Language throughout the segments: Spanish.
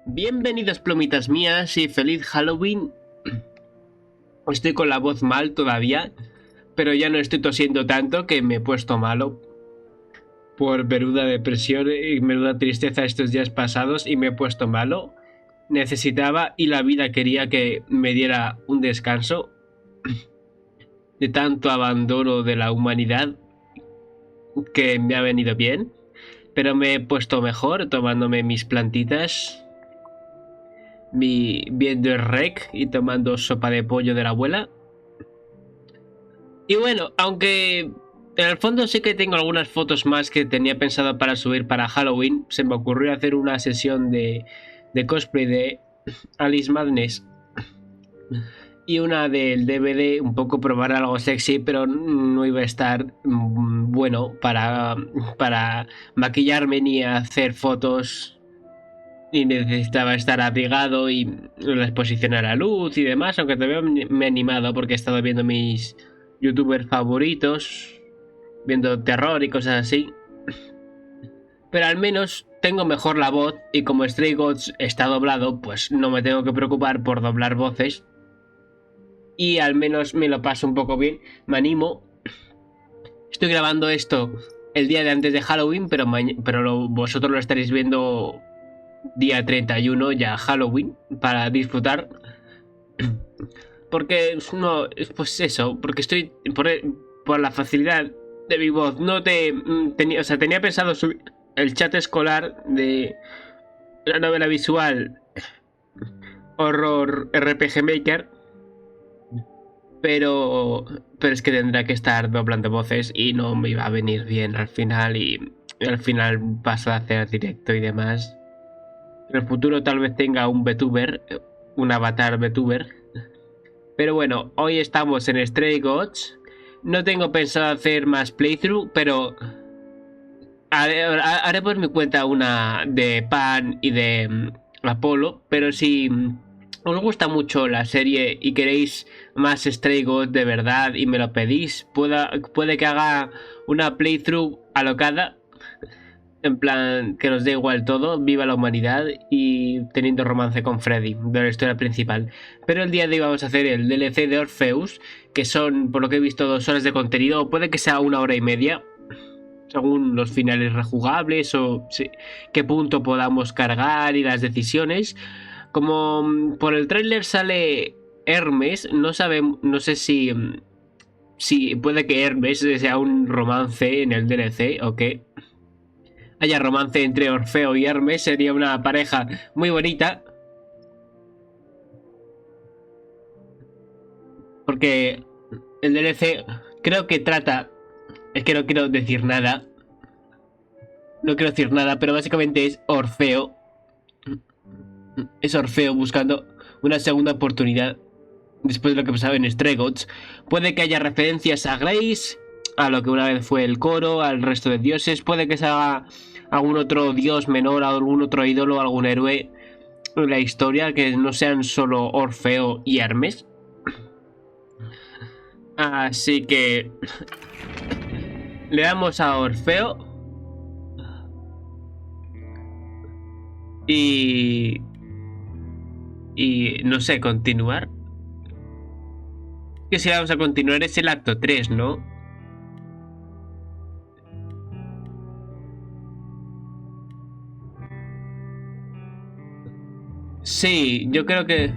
Bienvenidos plumitas mías y feliz Halloween. Estoy con la voz mal todavía, pero ya no estoy tosiendo tanto que me he puesto malo por menuda depresión y menuda tristeza estos días pasados y me he puesto malo. Necesitaba y la vida quería que me diera un descanso de tanto abandono de la humanidad que me ha venido bien, pero me he puesto mejor tomándome mis plantitas, viendo el rec y tomando sopa de pollo de la abuela. Y bueno, aunque en el fondo sí que tengo algunas fotos más que tenía pensado para subir para Halloween, se me ocurrió hacer una sesión de cosplay de Alice Madness y una del DVD, un poco probar algo sexy, pero no iba a estar bueno para maquillarme ni hacer fotos. Y necesitaba estar abrigado y la exposición a la luz y demás, aunque todavía me he animado porque he estado viendo mis youtubers favoritos, viendo terror y cosas así. Pero al menos tengo mejor la voz y como Stray Gods está doblado, pues no me tengo que preocupar por doblar voces. Y al menos me lo paso un poco bien, me animo. Estoy grabando esto el día de antes de Halloween, pero vosotros lo estaréis viendo día 31, ya Halloween, para disfrutar. Porque no, pues eso, porque estoy por la facilidad de mi voz. No tenía pensado subir el chat escolar de la novela visual Horror RPG Maker, pero es que tendrá que estar doblando voces y no me iba a venir bien al final, y al final paso a hacer directo y demás. En el futuro tal vez tenga un VTuber, un avatar VTuber. Pero bueno, hoy estamos en Stray Gods. No tengo pensado hacer más playthrough, pero haré por mi cuenta una de Pan y de Apolo. Pero si os gusta mucho la serie y queréis más Stray Gods de verdad y me lo pedís, puede que haga una playthrough alocada. En plan, que nos dé igual todo, viva la humanidad y teniendo romance con Freddy, de la historia principal. Pero el día de hoy vamos a hacer el DLC de Orpheus, que son, por lo que he visto, 2 horas de contenido, o puede que sea 1 hora y media, según los finales rejugables o sí, qué punto podamos cargar y las decisiones. Como por el tráiler sale Hermes, no sé si puede que Hermes sea un romance en el DLC o qué. Haya romance entre Orfeo y Hermes, sería una pareja muy bonita. Porque el DLC creo que trata... Es que no quiero decir nada. No quiero decir nada, pero básicamente es Orfeo. Es Orfeo buscando una segunda oportunidad después de lo que pasaba en Stray Gods. Puede que haya referencias a Grace, a lo que una vez fue el coro, al resto de dioses. Puede que se haga algún otro dios menor, algún otro ídolo, algún héroe en la historia, que no sean solo Orfeo y Hermes. Así que le damos a Orfeo y no sé, continuar. Que si vamos a continuar es el acto 3, ¿no? Sí, yo creo que...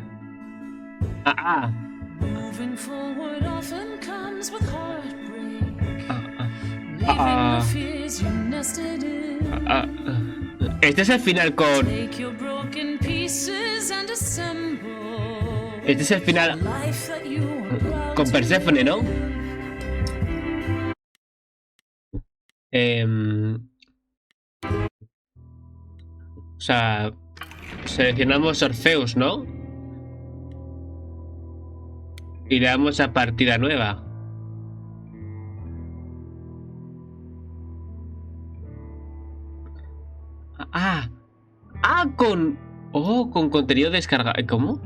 Este es el final con... Este es el final con Perséfone, ¿no? O sea, seleccionamos Orpheus, ¿no? Y le damos a partida nueva. Ah, con... Oh, con contenido descargado. ¿Cómo?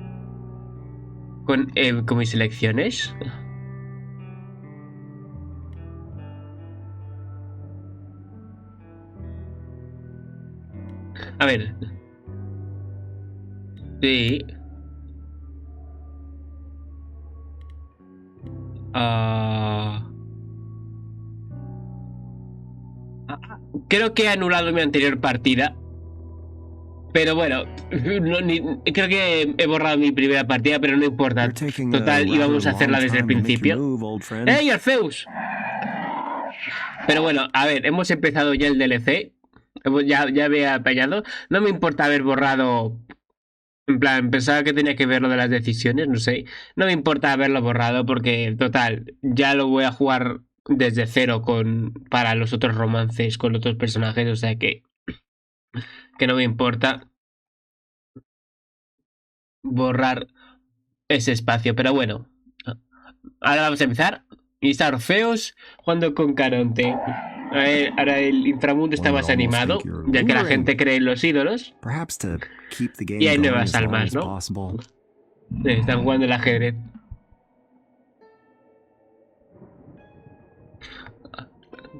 Con mis selecciones. A ver. Sí. Creo que he anulado mi anterior partida. Pero bueno, creo que he borrado mi primera partida, pero no importa. Total, íbamos a hacerla desde el principio. ¡Hey, Orpheus! Pero bueno, a ver, hemos empezado ya el DLC. Ya había apañado. No me importa haber borrado. En plan, pensaba que tenía que ver lo de las decisiones, no sé. No me importa haberlo borrado porque, total, ya lo voy a jugar desde cero para los otros romances con otros personajes, o sea que no me importa borrar ese espacio. Pero bueno, ahora vamos a empezar. Y está Orfeos jugando con Caronte. Ahora el inframundo está más animado, ya que la gente cree en los ídolos. Y hay nuevas almas, ¿no? Están jugando el ajedrez.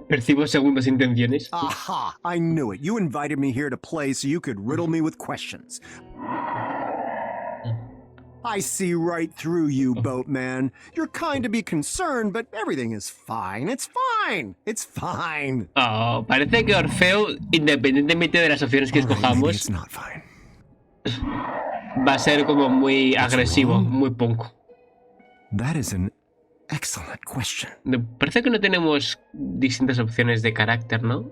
Percibo segundas intenciones. Aha! I knew it. You invited me here to play so you could riddle me with questions. I see right through you, boatman. You're kind to be concerned, but everything is fine. It's fine. It's fine. Oh, parece que Orfeo, independientemente de las opciones que escojamos, va a ser como muy agresivo, muy punk. That is an excellent question. Parece que no tenemos distintas opciones de carácter, ¿no?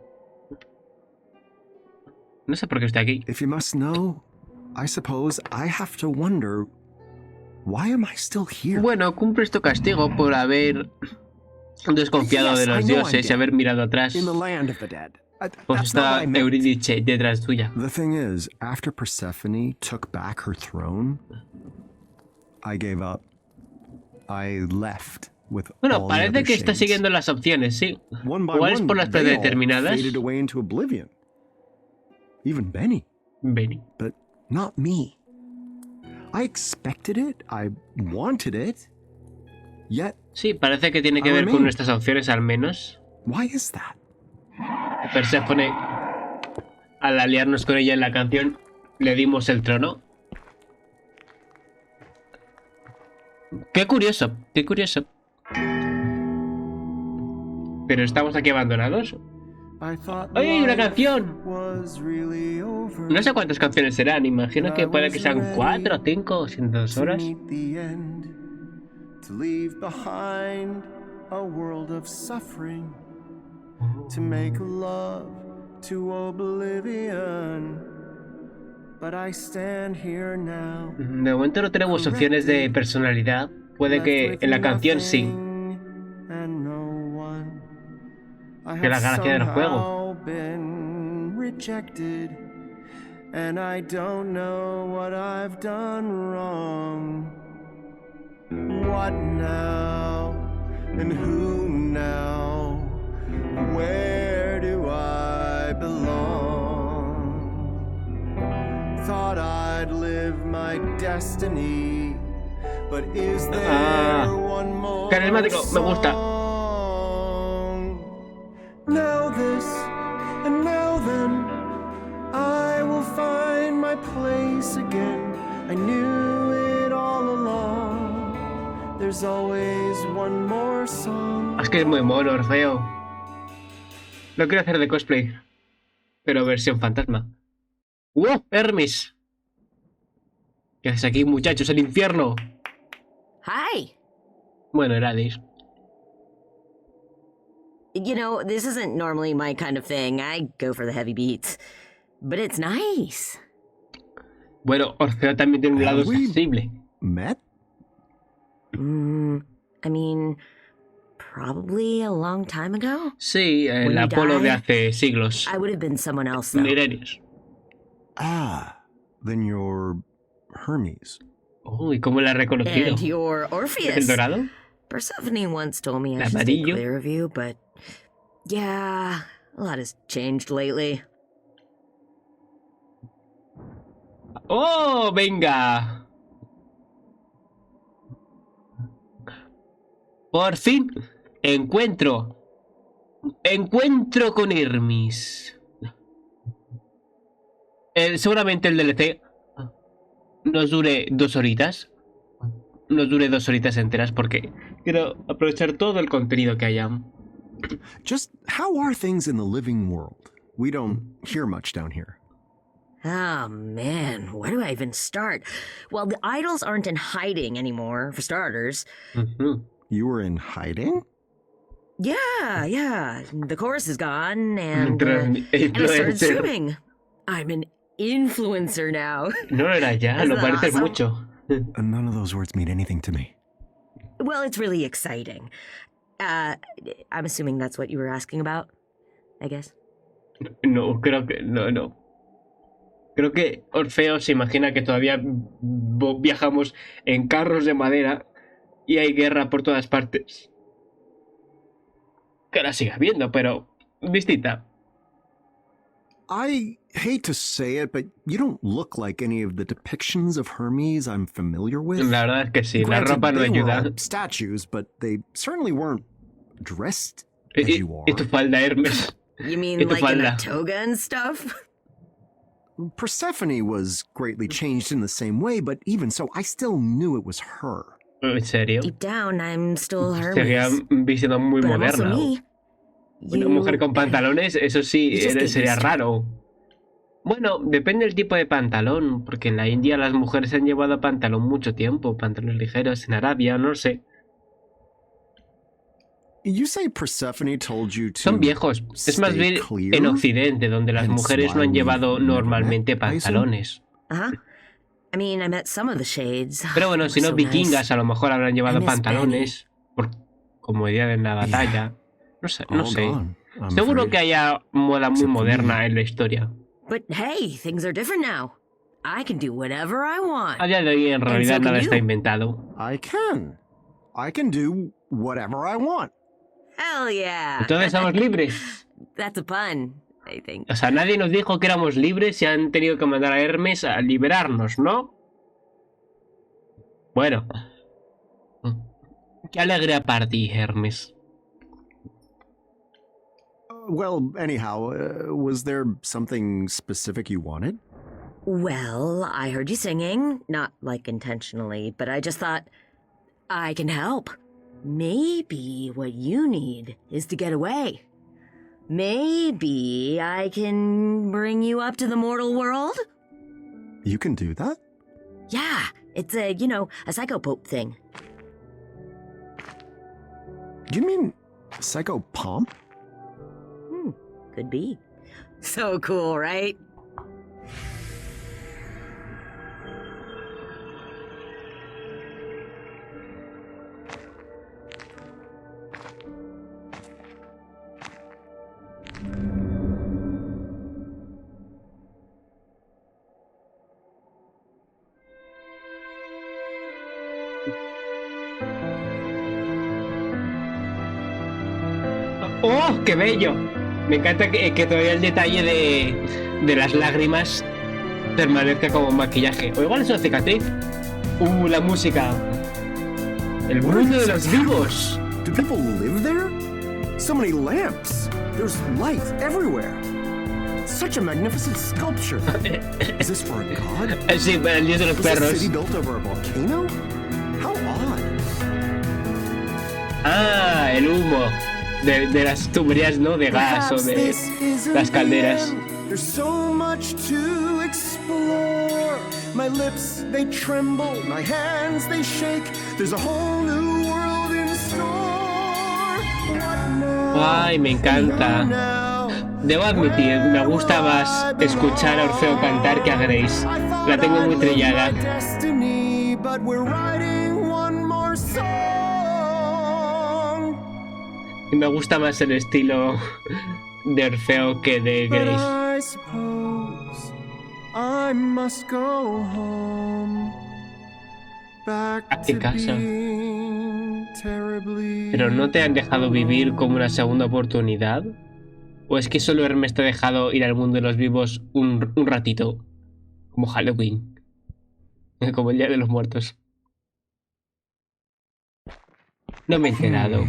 No sé por qué estoy aquí. If you must know, I suppose I have to wonder, why am I still here? Bueno, cumples tu castigo por haber desconfiado de los dioses y haber mirado atrás. Pues está Eurídice detrás tuya. The thing is, after Persephone took back her throne, I gave up. I left with bueno, parece que está siguiendo las opciones, sí. Igual es por las predeterminadas. Even Benny. Benny. But not me. I expected it. I wanted it. Yet. Sí, parece que tiene que ver con nuestras opciones al menos. Why is that? Perséfone, al aliarnos con ella en la canción, le dimos el trono. Qué curioso, qué curioso. Pero estamos aquí abandonados. ¡Oye, hay una canción! No sé cuántas canciones serán, imagino que puede que sean 4 o 5 en 2 horas. De momento no tenemos opciones de personalidad. Puede que en la canción sí. Que la gracia del juego. And I don't know what I've done wrong. What now? And who now? Where do I belong? Thought I'd live my destiny, but is there one more carismático, me gusta. Now this and now then, I will find my place again. I knew it all along. There's always one more song. Es que es muy mono, Orfeo. Lo quiero hacer de cosplay, pero versión fantasma. ¡Wow! Hermes. ¿Qué haces aquí, muchachos? ¡El infierno! Hi. Bueno, Hades. You know, this isn't normally my kind of thing. I go for the heavy beats. But it's nice. Bueno, Orfeo también tiene un lado sensible. ¿Met? I mean, probably a long time ago. Sí, el Apolo de hace siglos. I would have been someone else, though. Milenios. Ah, then you're Hermes. Uy, ¿cómo la ha reconocido? And you're ¿El Orpheus. dorado? Persephone once told me I El should stay amarillo. clear of you, but yeah, a lot has changed lately. ¡Oh, venga! Por fin encuentro con Hermes. Seguramente el DLC nos dure 2 horitas. Nos dure 2 horitas enteras porque quiero aprovechar todo el contenido que haya. Just how are things in the living world? We don't hear much down here. Oh man, where do I even start? Well, the idols aren't in hiding anymore, for starters. Ujú. You were in hiding? Yeah. The chorus is gone, and I started Influencer. streaming. I'm an influencer now. No lo era ya, Isn't lo that pareces awesome? mucho. None of those words mean anything to me. Well, it's really exciting. I'm assuming that's what you were asking about, I guess. No, creo que no. Creo que Orfeo se imagina que todavía viajamos en carros de madera y hay guerra por todas partes. Que la siga viendo, pero distinta. I hate to say it, but you don't look like any of the depictions of Hermes I'm familiar with. La verdad es que sí, la Granted, ropa no they were ayuda. all statues, but they certainly weren't dressed as you are. Y tu falda, Hermes. You mean Y tu like in a falda. toga and stuff? Persephone was greatly changed in the same way, but even so, I still knew it was her. ¿En serio? Deep down, I'm still Sería Hermes. vistiendo muy But I'm also moderna. me. Una mujer con pantalones, eso sí, You just get sería used to it. raro. Bueno, depende del tipo de pantalón, porque en la India las mujeres han llevado pantalón mucho tiempo, pantalones ligeros, en Arabia, no sé. You say Persephone told you to Son viejos. Es más stay bien clear? en Occidente, donde las Hence mujeres no why han we've llevado never normalmente met, I assume? pantalones. Uh-huh. I mean, I met some of the shades. Pero bueno, They si were no, so nice. vikingas a lo mejor habrán llevado miss pantalones por comodidad en la batalla. No sé, no All sé. gone, I'm Seguro afraid. que haya moda muy Except for moderna me. en la historia. But hey, things are different now. I can do whatever I want. A día de hoy en realidad so can nada you. está inventado. I can do whatever I want. Hell yeah. Entonces somos libres. That's a pun, I think. O sea, nadie nos dijo que éramos libres y han tenido que mandar a Hermes a liberarnos, ¿no? Bueno. Qué alegre party, Hermes. Well, anyhow, was there something specific you wanted? Well, I heard you singing, not like intentionally, but I just thought I can help. Maybe what you need is to get away. Maybe I can bring you up to the mortal world? You can do that? Yeah, it's a psychopope thing. You mean psychopomp? Could be. So cool, right? ¡Oh, qué bello! Me encanta que todavía el detalle de las lágrimas permanezca como maquillaje. O igual es una cicatriz. La música. El mundo de los vivos. Do people live there? So many lamps. There's light everywhere. Such a magnificent sculpture. Is this for a god? Sí, el dios de los Was this perros. city built over a volcano? How odd. Ah, el humo. De las tuberías, ¿no? De gas o Perhaps de this isn't las the calderas. end. There's so much to explore. My lips, they tremble. My hands, they shake. There's a whole new world in store. What now? Ay, me encanta. Debo admitir, me gusta más escuchar a Orfeo cantar que a Grace. La tengo muy trillada. Y me gusta más el estilo de Orfeo que de Grace. back qué to casa? being terribly ¿Pero no te han dejado vivir como una segunda oportunidad? ¿O es que solo Hermes te ha dejado ir al mundo de los vivos un ratito? Como Halloween. Como el Día de los Muertos. No me he enterado.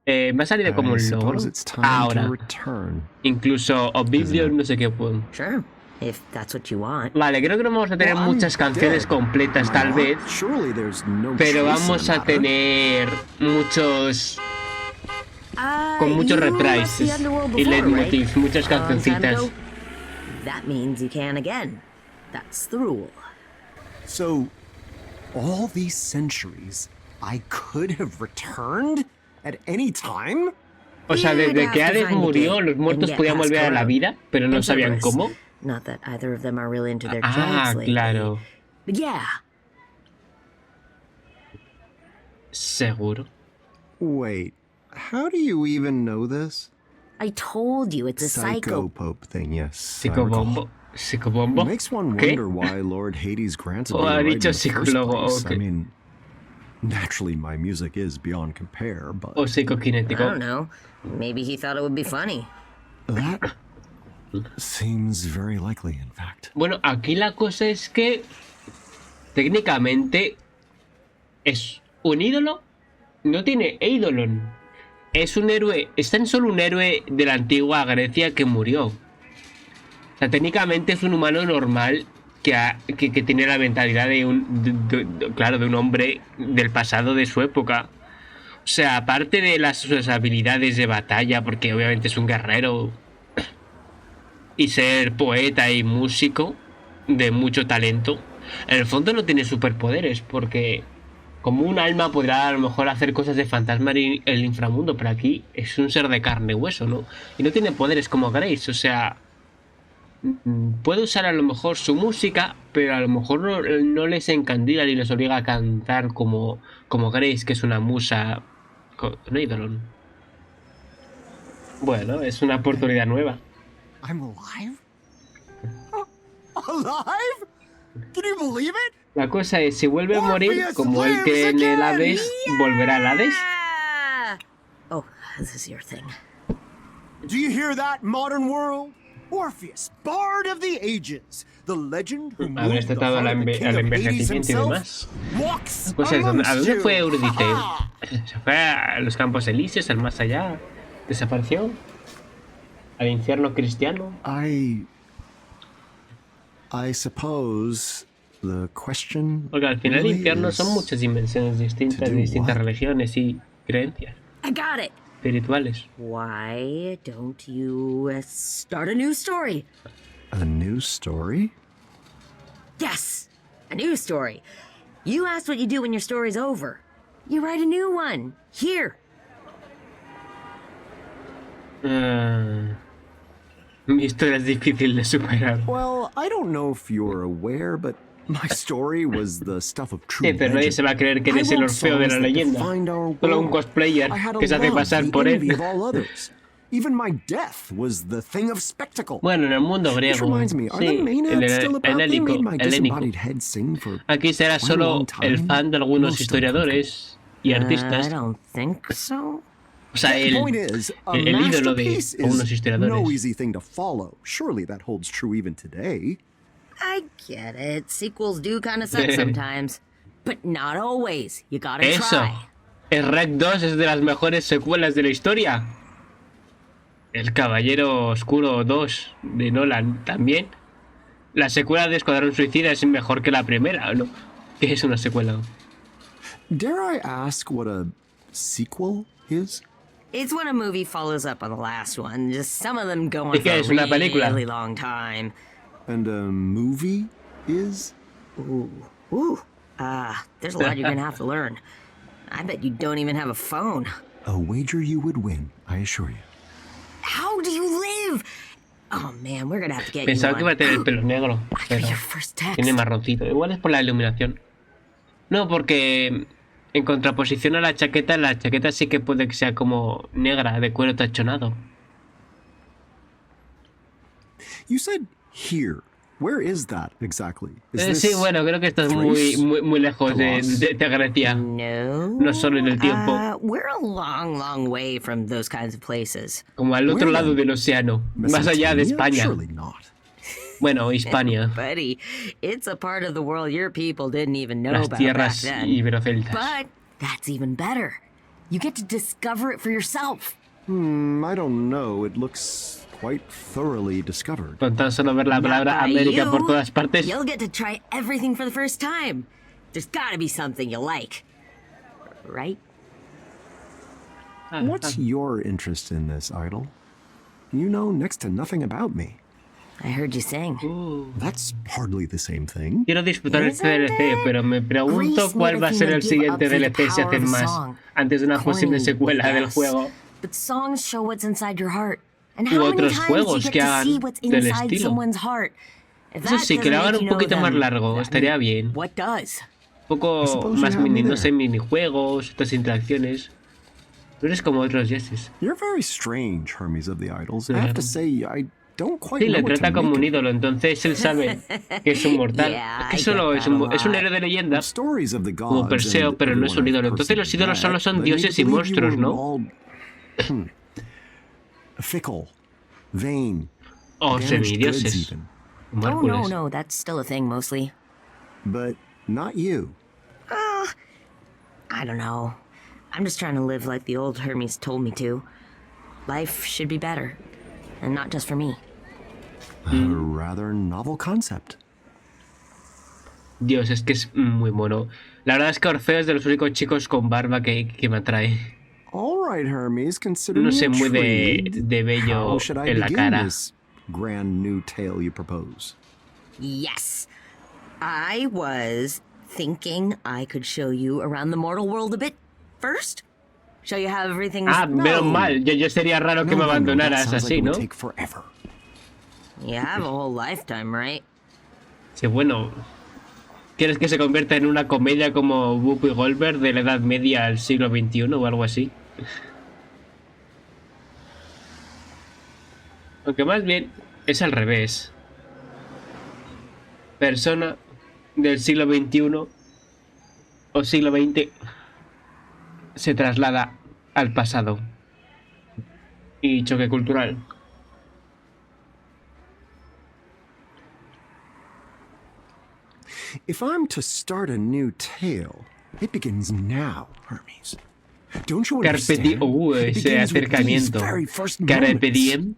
Me ha salido como I un logro. suppose it's time Ahora. to return. Incluso Oblivion, no sé qué puedo. Sure, if that's what you want. Vale, creo que no vamos a tener Well, I'm muchas canciones dead. completas Am I tal not? vez. Surely there's no Pero choice in vamos the a matter. tener muchos... Con muchos You left reprises the underworld y before, leitmotivs, right? muchas A long time cancioncitas. ago? That means you can again. That's the rule. So, all these centuries, I could have returned at any time? O sea, Yeah, desde I'd que have to Hades find a murió, gate los muertos and get podían past volver a la Corona. vida, pero no And sabían Cerberus. cómo. Not that either of them are really into their Ah, jobs lately. claro. But yeah, Seguro. Wait, how do you even know this? I told you it's a psycho. Psychopope thing, yes. I recall. Psicobombo. Psicobombo. Makes one ¿Qué? wonder why Lord Hades granted Oh, me ha the right in dicho the first psicólogo, place. okay. I mean, naturally my music is beyond compare, but O I psicokinético. don't know. Maybe he thought it would be funny. that seems very likely, in fact. Bueno, aquí la cosa es que técnicamente es un ídolo. No tiene eidolon. Es un héroe. Es tan solo un héroe de la antigua Grecia que murió. O sea, técnicamente es un humano normal que tiene la mentalidad de claro, de un hombre del pasado de su época. O sea, aparte de sus habilidades de batalla, porque obviamente es un guerrero, y ser poeta y músico de mucho talento, en el fondo no tiene superpoderes, porque como un alma podrá a lo mejor hacer cosas de fantasma en el inframundo, pero aquí es un ser de carne y hueso, ¿no? Y no tiene poderes como Grace, o sea, puede usar a lo mejor su música, pero a lo mejor no les encandila ni les obliga a cantar como Grace, que es una musa con eidolon. Bueno, es una oportunidad nueva. I'm alive? Alive? Can you believe it? La cosa es, si vuelve a morir, como él cree en el Hades, ¿volverá al Hades? Yeah! Oh, this is your thing. Do you hear that, modern world? Orpheus, bard of the ages, the legend who Habrá moved the tratado heart of the king al of Hades envejecimiento y himself, demás. walks La cosa es, ¿a amongst dónde you. fue Eurídice? Ha! Se fue a los campos elíseos, al más allá. Desapareció. Al infierno cristiano. I suppose the question Porque al final el really infierno is son muchas dimensiones distintas, do de distintas what? religiones y creencias I got it. espirituales. Why don't you start a new story? a new story? Yes, a new story. You asked what you do when your story's over. You write a new one. Here. Mi historia es difícil de superar. Well, I don't know if you're aware, but my story was the stuff of true Sí, pero nadie legend. se va a creer que eres I el wrote Orfeo de la songs that leyenda. defined our Solo un world. cosplayer I had a que se hace love, pasar the por envy él. of all others. Even my death was the thing of spectacle. Bueno, en el mundo Which griego. reminds me, are Sí, the Maenads still about? They helénico. made my disembodied head sing for Aquí será quite a solo long time. el fan de algunos Most historiadores y I artistas. don't think so. O sea, The point is, a el ídolo de masterpiece algunos is historiadores. no easy thing to follow. Surely that holds true even today. I get it. Sequels do kind of suck sometimes. But not always. You gotta Eso. try. El Rec 2 es de las mejores secuelas de la historia. El Caballero Oscuro 2 de Nolan también. La secuela de Escuadrón Suicida es mejor que la primera, ¿no? ¿Qué es una secuela? Dare I ask what a sequel is? It's when a movie follows up on the last one. Just some of them go on ¿Y for qué a es, una película? really long time. And a movie is? There's a lot you're gonna have to learn. I bet you don't even have a phone. A wager you would win, I assure you. How do you live? Oh man, we're gonna have to get Pensaba you que iba a tener el pelo negro, I got pero your first text. tiene marroncito. Igual es por la iluminación. No, porque en contraposición a la chaqueta sí que puede que sea como negra, de cuero tachonado. You said here. Where is that exactly? Sí, bueno, creo que esto es muy lejos de Grecia. No solo en el tiempo. We're a long, long way from those kinds of places. Como al otro lado del océano, más allá de España. Bueno, Hispania. Buddy, it's a part of the world your people didn't even know Las about tierras back then. iberoceltas. But that's even better. You get to discover it for yourself. I don't know. It looks quite thoroughly discovered. Con tan solo ver la palabra América por todas partes. You'll get to try everything for the first time. There's gotta be something you like. Right? What's your interest in this, Idol? You know next to nothing about me. I heard you sing. That's hardly the same thing. Quiero disfrutar este DLC, pero me pregunto cuál va a ser el siguiente DLC si hacen más antes de una posible secuela del juego. But songs show what's inside your heart. And U how many otros times juegos you que get to hagan see what's del inside estilo. someone's heart. If Eso that sí, que lo doesn't hagan make un you know poquito más them, largo, estaría bien. What does? Un poco más no sé, minijuegos, estas interacciones. No eres como otros Jesses. You're very strange, Hermes of the Idols. I have to say, I don't quite Sí, know le what to trata como make un of it. ídolo, entonces él sabe que es un mortal. Yeah, Que solo I es get that a es un lot. héroe de leyenda, Stories of the como gods Perseo, and pero no es un everyone ídolo. I've Entonces los ídolos solo son led me to dioses y believe you monstruos, were ¿no? all fickle, vain, O damaged goods semidioses. even. Oh, Hércules. no, that's still a thing mostly. But not you. I don't know. I'm just trying to live like the old Hermes told me to. Life should be better. And not just for me. A rather novel concept. Dios, es que es muy mono. La verdad es que Orfeo es de los únicos chicos con barba que me atrae. All right, Hermes, consider No me sé, muy intrigued. de bello How should I en la begin cara. this grand new tale you propose? Yes. I was thinking I could show you around the mortal world a bit first. Show you how everything's... Ah, menos mal. Yo sería raro que me that abandonaras sounds like así, it ¿no? would take forever. You have a whole lifetime, right? Sí, bueno. ¿Quieres que se convierta en una comedia como Whoopi Goldberg de la Edad Media al siglo XXI o algo así? Aunque más bien es al revés. Persona del siglo XXI o siglo XX se traslada al pasado. Y choque cultural. If I'm to start a new tale, it begins now, Hermes. Don't you Carpe understand? diem. It Ese begins with these acercamiento. very first Carpe moments. diem.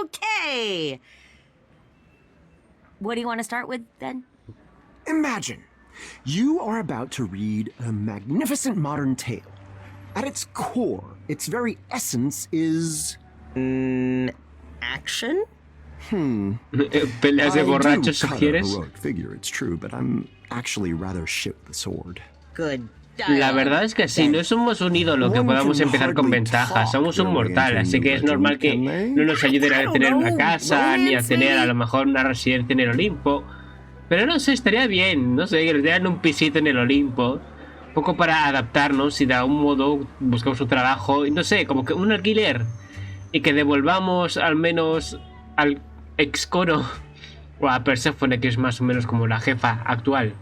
Okay. What do you want to start with, then? Imagine, you are about to read a magnificent modern tale. At its core, its very essence is... Action? Peleas de I do borrachos, cut a ¿sugieres? heroic figure, it's true, but I'm actually rather shit with the sword. Good. La verdad es que sí, no somos un ídolo que podamos empezar con ventajas, somos un mortal, así que es normal que no nos ayuden a tener una casa, ni a tener a lo mejor una residencia en el Olimpo. Pero no sé, estaría bien, no sé, que nos dieran un pisito en el Olimpo, un poco para adaptarnos y de algún modo buscamos un trabajo, y no sé, como que un alquiler, y que devolvamos al menos al ex coro, o a Perséfone, que es más o menos como la jefa actual.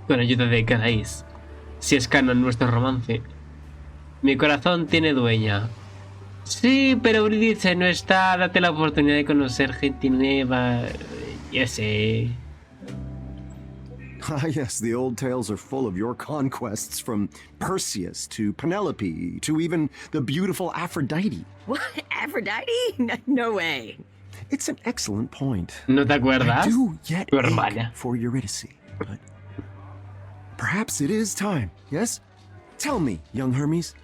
Con ayuda de Calais, si es canon nuestro romance. Mi corazón tiene dueña. Sí, pero Eurídice no está. Date la oportunidad de conocer gente nueva. Ya sé. Ah, yes, the old tales are full of your conquests, from Perseus to Penelope to even the beautiful Aphrodite. What? Aphrodite? No way. It's an excellent point. ¿No te I acuerdas? do yet Tu ache hermana. for Eurydice, but perhaps it is time, yes? Tell me, young Hermes,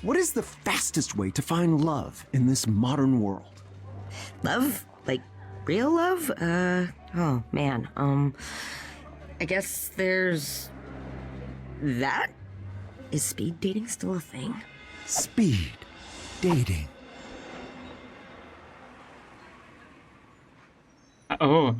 what is the fastest way to find love in this modern world? Love? Like, real love? Oh, man. I guess there's... that? Is speed dating still a thing? Speed dating. Oh.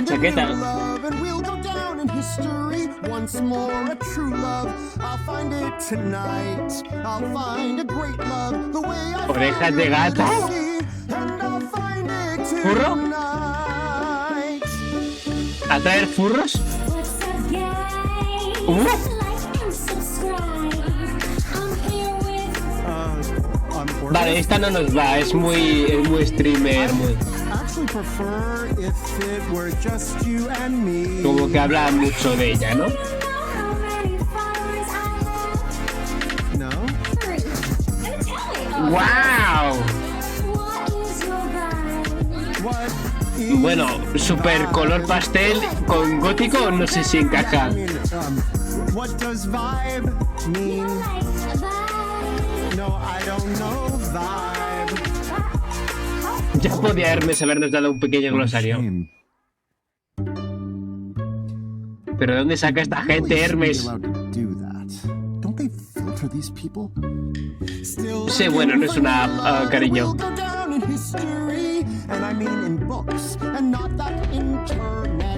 chaqueta. Orejas de gato. ¿Furro? ¿A traer furros? Vale, esta no nos va, es muy streamer, muy... Como que habla mucho de ella, ¿no? ¡Wow! Bueno, super color pastel con gótico, no sé si encaja. Ya podía Hermes habernos dado un pequeño glosario. ¿Pero de dónde saca esta gente, Hermes? Sí, bueno, no es una cariño.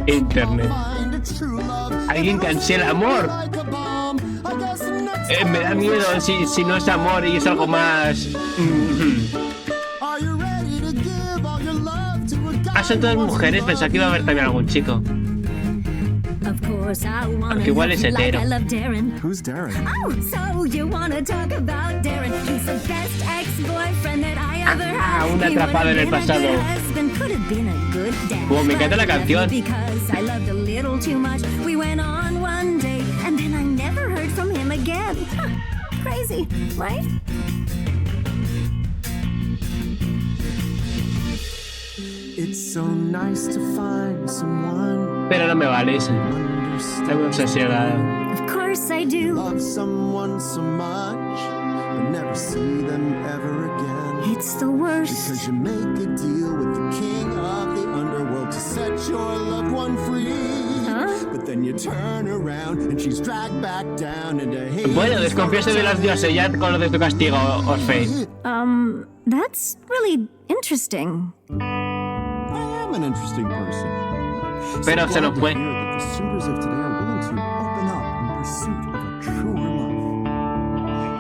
Internet. Alguien que ansía el amor. Me da miedo si no es amor y es algo más... ¿Son todas mujeres? Pensaba que iba a haber también algún chico. Aunque igual es hetero. Who's Darren? Un atrapado en el pasado. Me encanta la canción. Pero no me vale eso. Estoy obsesionada. Of course I do. Love someone so much, but never see them ever again. It's the worst. Because you make a deal with the king of the underworld to set your loved one free. But then you turn around and she's dragged back down into hate. Bueno, desconfíase de los dioses ya con lo de tu castigo, Orpheus. That's really interesting. I am an interesting person. Pero se nos fue. The suitors of today are willing to open up in pursuit of a truer love.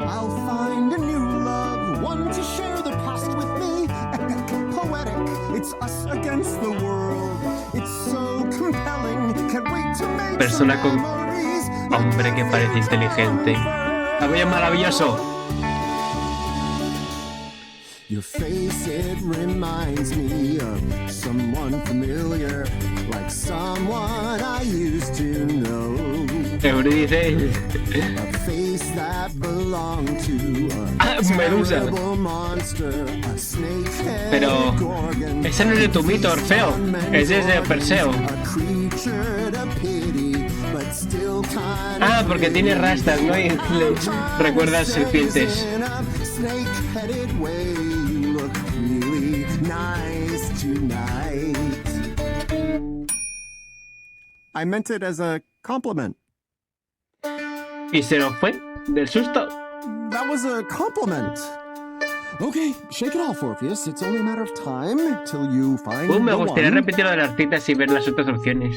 I'll find a new love, one to share the past with me. Epic, poetic, it's us against the world. It's so compelling, can't wait to make Persona con memories. hombre que parece inteligente. Está maravilloso. Your face, it reminds me of someone familiar, like someone I used to know. Eurídice. A face that belonged to a Medusa. terrible monster, a snake-headed Pero gorgon. ese no es de tu mito, Orfeo. Ese es de Perseo. A creature to pity, but still kind of Porque tiene rastas, ¿no? Y le recuerda a serpientes. snake-headed way. You look really nice tonight. I meant it as a compliment. Y se nos fue del susto. That was a compliment. Okay, shake it off, Orpheus. It's only a matter of time till you find Me the gustaría one. repetir lo de las citas y ver las otras opciones.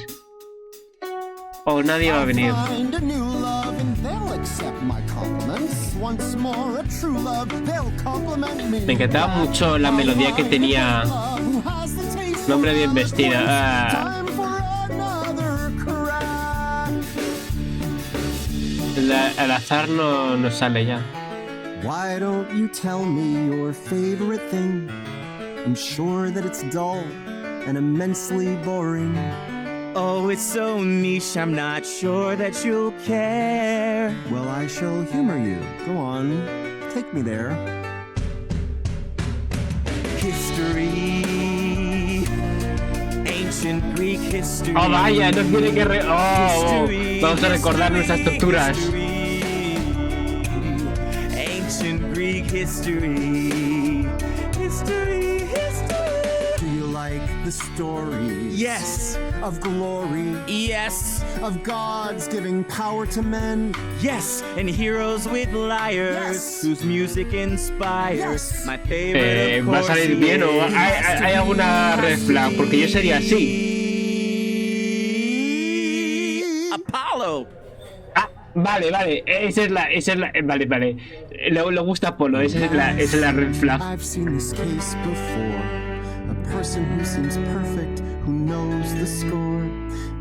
O nadie va a venir. Find a new love and they'll accept my compliments. Once more, a true love, they'll compliment me. Me encantaba mucho la melodía que tenía. Who has the taste Un hombre bien vestido. time for another crack? Al azar no nos sale ya. Why don't you tell me your favorite thing? I'm sure that it's dull and immensely boring. Oh, it's so niche, I'm not sure that you'll care. Well, I shall humor you. Go on, take me there. History, ancient Greek history. Oh, vaya, nos tiene que vamos a recordar nuestras torturas. Ancient Greek history. History, history. Do you like the stories? Yes, Of glory, yes, of gods giving power to men. yes, and heroes with lyres, Yes. whose music inspires. Yes. My favorite, of ¿Va a course, salir bien o hay alguna red flag? Porque yo sería así. Apollo. Ah, vale. Esa es la. Vale. Le gusta Apolo, esa es la red flag. I've seen this case before. A person who seems perfect, who knows the score.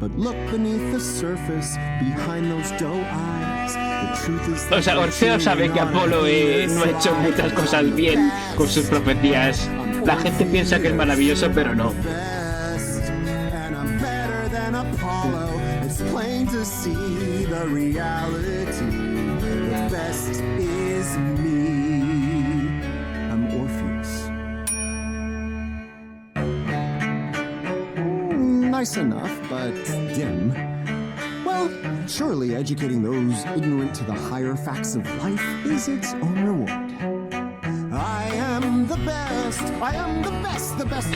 But look beneath the surface, behind those doe eyes. The truth is O sea, Orfeo sabe que Apolo no ha hecho muchas cosas bien con sus profecías. La gente piensa que es maravilloso, pero no. and I'm better than Apollo. It's plain to see the reality. The best is me. I'm Orpheus. Nice enough, but dim. Well, surely educating those ignorant to the higher facts of life is its own reward. I am the best. I am the best. The best.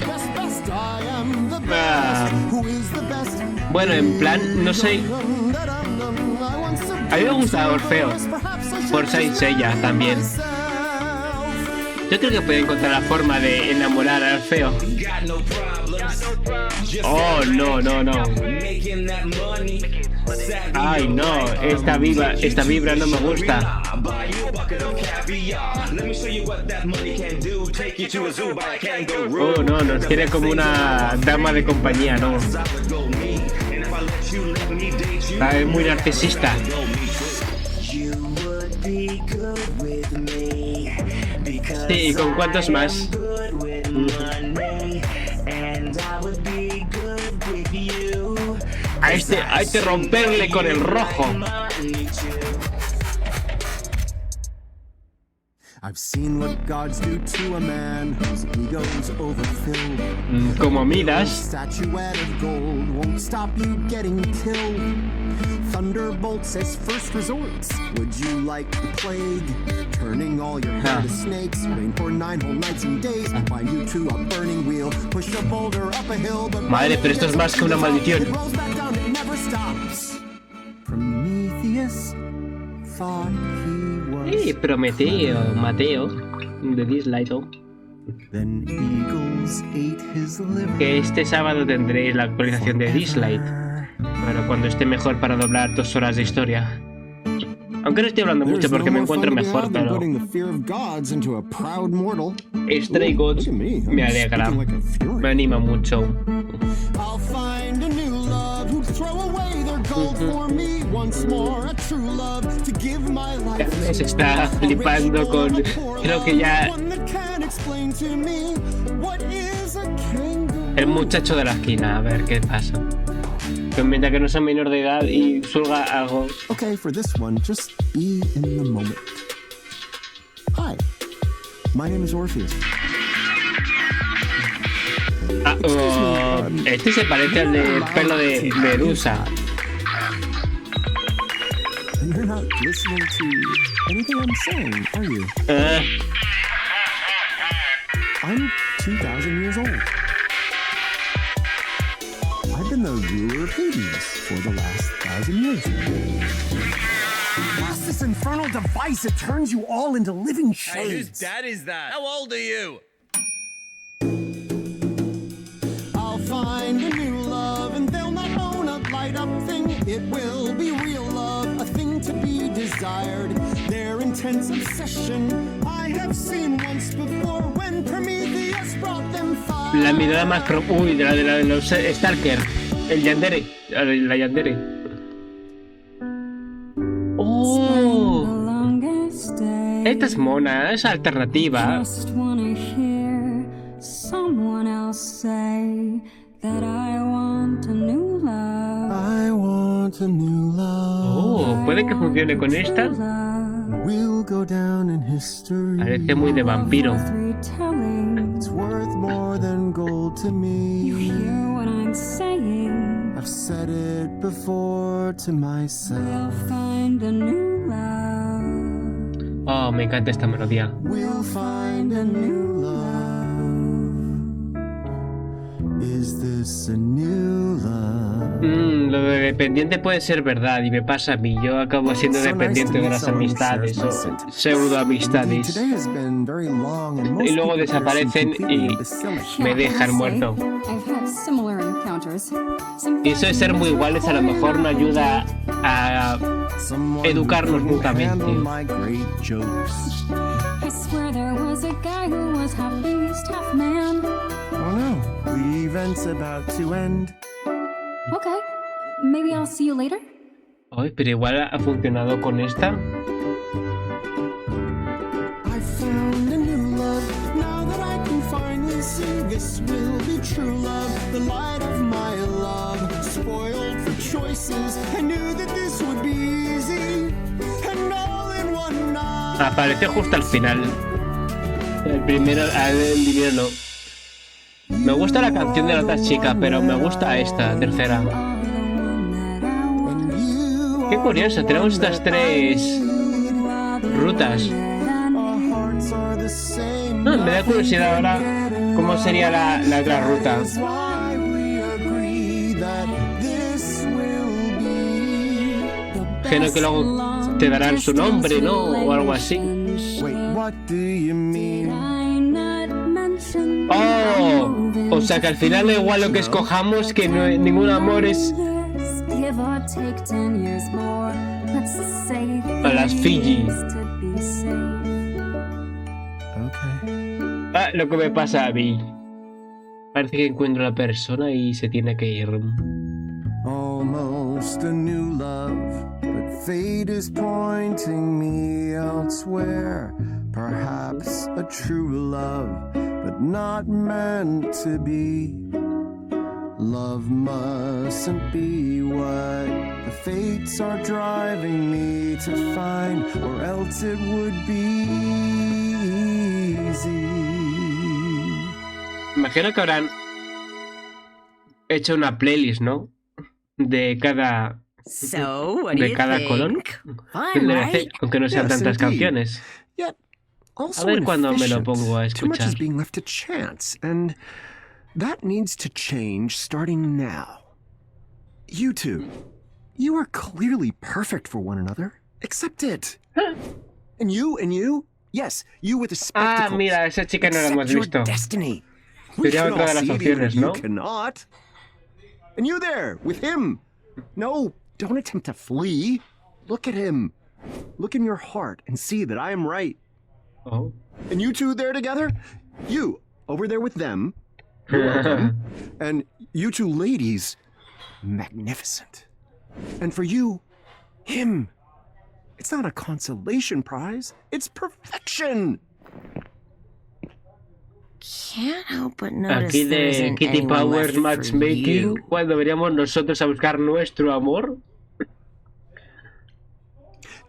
I am the best. Who is the best? Bueno, en plan, no sé. A mí me gusta Orfeo. Por ser ella también. Yo creo que puede encontrar la forma de enamorar a Orfeo. Oh, no. Ay, no, esta vibra no me gusta. Oh, no, nos quiere como una dama de compañía, ¿no? Es muy narcisista. Sí, ¿y con cuántos más? A este hay que romperle con el rojo. I've seen what gods do to a man whose ego's overfilled. Como Midas. Statuette of gold won't stop you getting killed. Thunderbolts as first resorts. Would you like the plague? Turning all your hair to snakes. Rain for 9 whole nights and days. Bind you to a burning wheel. Push a boulder up a hill. But madre, pero esto es más que una maldición. it rolls back down, it never stops. Prometheus thought he was. Mateo, de Dislito. Then eagles ate his liver. Que este sábado tendréis la actualización de Dislite. Bueno, cuando esté mejor para doblar 2 horas de historia. Aunque no estoy hablando mucho porque me encuentro mejor, pero Stray Gods me alegra, me anima mucho. Se está flipando con... Creo que ya... El muchacho de la esquina, a ver qué pasa. Que mientras que no sea menor de edad y surga algo. Okay, for this one, just be in the moment. Hi, my name is Orpheus. Este se parece al del pelo de Medusa. You're not listening to anything I'm saying, are you? I'm 2,000 years old. I've been the ruler of Hades for the last 1,000 years. What's this infernal device? It turns you all into living shades. Hey, whose dad is that? How old are you? I'll find a new love, and they'll not own a light-up thing. It will be real love, a thing to be desired. Their intense obsession I have seen once before when Prometheus brought them fire. La mirada más uy, de los Stalker. El Yandere. La Yandere. Oh. Esta es mona, es alternativa. Oh, puede que funcione con esta. Parece muy de vampiro. I've said it before to myself. Oh, me encanta esta melodía. We'll find a new love. Is this a new love? Lo de dependiente puede ser verdad y me pasa a mí. Yo acabo siendo dependiente de las amistades o pseudo amistades. Y luego desaparecen y me dejan muerto. Y eso de ser muy iguales a lo mejor no ayuda a educarnos mutuamente. I swear there was a guy who was half beast, half man. Oh no, the event's about to end. Okay, maybe I'll see you later. Ay, pero igual ha funcionado con esta. I found a new love. Now that I can finally see this will be true love. The light of my love. Spoiled for choices. I knew that this would be easy. And all in one night. Aparece justo al final. El primero, el dinero no. Me gusta la canción de la otra chica, pero me gusta esta, tercera. Qué curioso, tenemos estas tres rutas. No, me da curiosidad ahora cómo sería la otra ruta. Creo que luego te darán su nombre, ¿no? O algo así. Oh, o sea que al final da igual lo que escojamos, que no, ningún amor es... A las Fiji. Ah, lo que me pasa a mí. Parece que encuentro a la persona y se tiene que ir. Almost a new love, but fate is pointing me elsewhere. Perhaps a true love, but not meant to be. Love mustn't be what the fates are driving me to find, or else it would be easy. Imagino que habrán hecho una playlist, ¿no? De cada color. Aunque no sean tantas canciones. A ver cuándo me lo pongo a escuchar. That needs to change starting now. You two, you are clearly perfect for one another. Accept it. And you, yes, you with the spectacles. Ah, mira, esa chica no la hemos visto. Destiny. Sería otra de las opciones, ¿no? You cannot. And you there, with him. No, don't attempt to flee. Look at him. Look in your heart and see that I am right. Oh. And you two there together? You, over there with them. You're welcome. And you two ladies, magnificent. And for you, him. It's not a consolation prize, it's perfection. Can't help but notice Aquí there de isn't Kitty anyone Powers left for Matchmaking, you. cuando veríamos nosotros a buscar nuestro amor.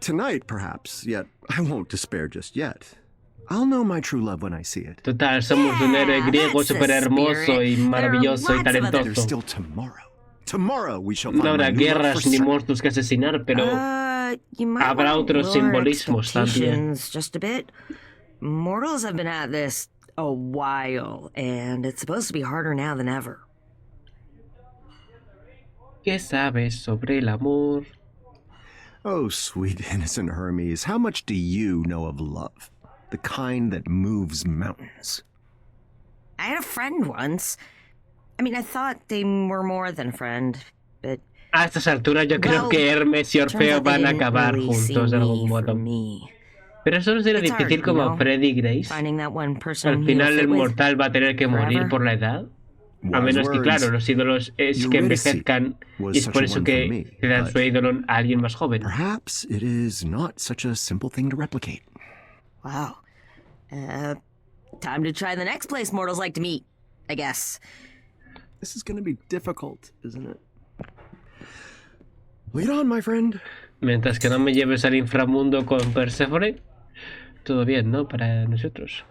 Tonight, perhaps, yet I won't despair just yet. I'll know my true love when I see it. Total, somos un héroe griego súper hermoso y maravilloso y There's talentoso. still tomorrow. Tomorrow we shall No find habrá my new love guerras for ni certain. monstruos que asesinar, pero You might habrá wanna otros lower simbolismos también. expectations just a bit. Mortals have been at this a while, and it's supposed to be harder now than ever. ¿Qué sabes sobre el amor? Oh, sweet innocent Hermes, how much do you know of love? The kind that moves mountains. I had a friend once. I mean, I thought they were more than a friend, but... A estas alturas yo creo que Hermes y Orfeo van a acabar juntos de algún modo. Pero eso no será difícil como Freddy y Grace. Al final el mortal va a tener que morir por la edad. A menos que, claro, los ídolos es que envejezcan y es por eso que le dan su ídolo a alguien más joven. Perhaps it is not such a simple thing to replicate. Wow. Time to try the next place mortals like to meet, I guess. This is going to be difficult, isn't it? Lead on, my friend. Mientras que no me lleves al inframundo con Perséfone, todo bien, ¿no? Para nosotros.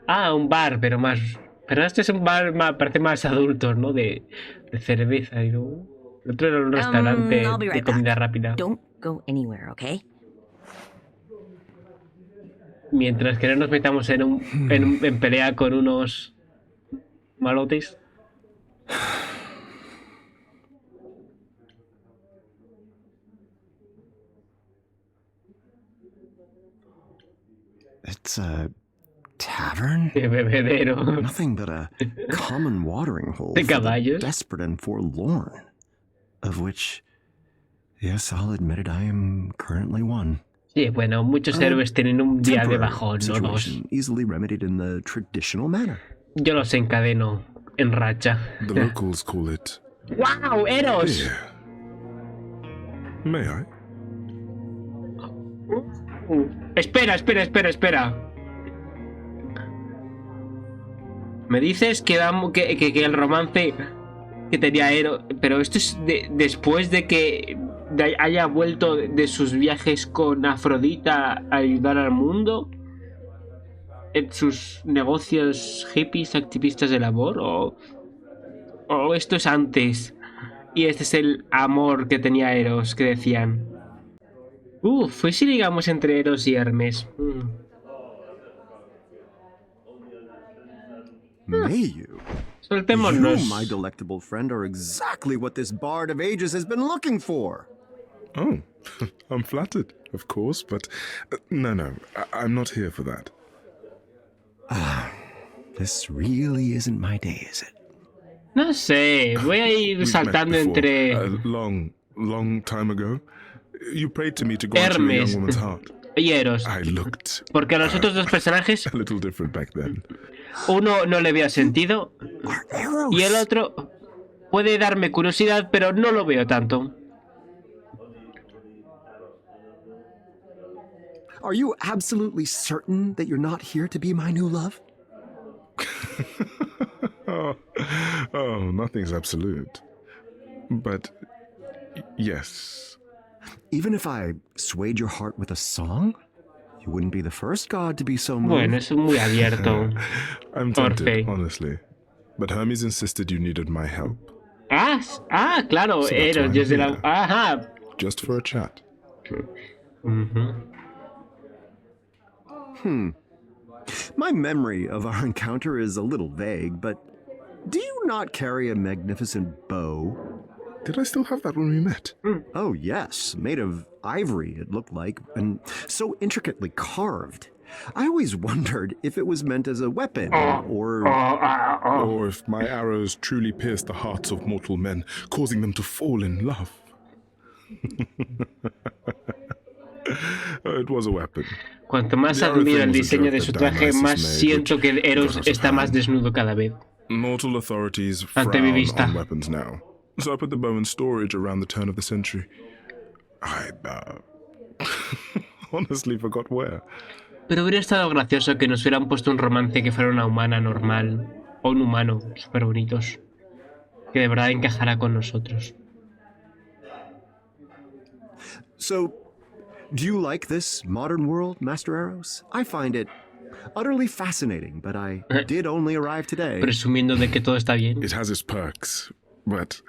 Ah, un bar, pero más... Pero este es un bar, parece más adulto, ¿no? De cerveza y no... El otro era un restaurante de comida rápida. Don't go anywhere, okay? Mientras que no nos metamos en pelea con unos malotes. It's a tavern. tavern? Qué bebedero. Nothing but a common watering hole De for the caballos. desperate and forlorn, of which, yes, I'll admit it, I am currently one. Sí, bueno, muchos héroes tienen un día de Temporary bajón, no dos. situation, easily remedied in the traditional manner. Yo los encadeno en racha. The locals call it ¡Wow! ¡Eros! beer. May I? Espera. Me dices que el romance que tenía Eros... Pero esto es después de que haya vuelto de sus viajes con Afrodita a ayudar al mundo. En sus negocios hippies, activistas del amor. O esto es antes. Y este es el amor que tenía Eros, que decían. Fue si digamos entre Eros y Hermes. May you? Soltémonos. You, my delectable friend, are exactly what this bard of ages has been looking for. Oh, I'm flattered, of course, but no, I'm not here for that. This really isn't my day, is it? No sé, voy a ir We've saltando met before, entre a long time ago. You prayed to me to grant you a Hermes young woman's heart. y Eros. I looked Porque a los otros dos personajes, a little different back then. uno no le veo sentido y el otro puede darme curiosidad, pero no lo veo tanto. Are you absolutely certain that you're not here to be my new love? Oh, nothing's absolute. But yes. Even if I swayed your heart with a song, you wouldn't be the first god to be so moved. Bueno, es muy abierto. I'm tempted, Orfe. honestly. But Hermes insisted you needed my help. Claro, So that's Eros, why desde I'm la... here. Ajá. Just for a chat. My memory of our encounter is a little vague, but do you not carry a magnificent bow? Did I still have that when we met? Oh, yes, made of ivory, it looked like, and so intricately carved. I always wondered if it was meant as a weapon, or... Or if my arrows truly pierced the hearts of mortal men, causing them to fall in love. It was a weapon. Cuanto más The admiro el other thing was a diseño joke de su that traje, Dionysus más made, siento which que Eros got us está más hand. desnudo cada vez. Mortal authorities Ante mi frown vista. on weapons now. So I put the bow in storage around the turn of the century. I honestly forgot where. Pero hubiera estado gracioso que nos hubieran puesto un romance que fuera una humana normal o un humano súper bonitos, que de verdad encajara con nosotros. So, do you like this modern world, Master Eros? I find it utterly fascinating, but I did only arrive today. Presumiendo de que todo está bien. It has its perks, but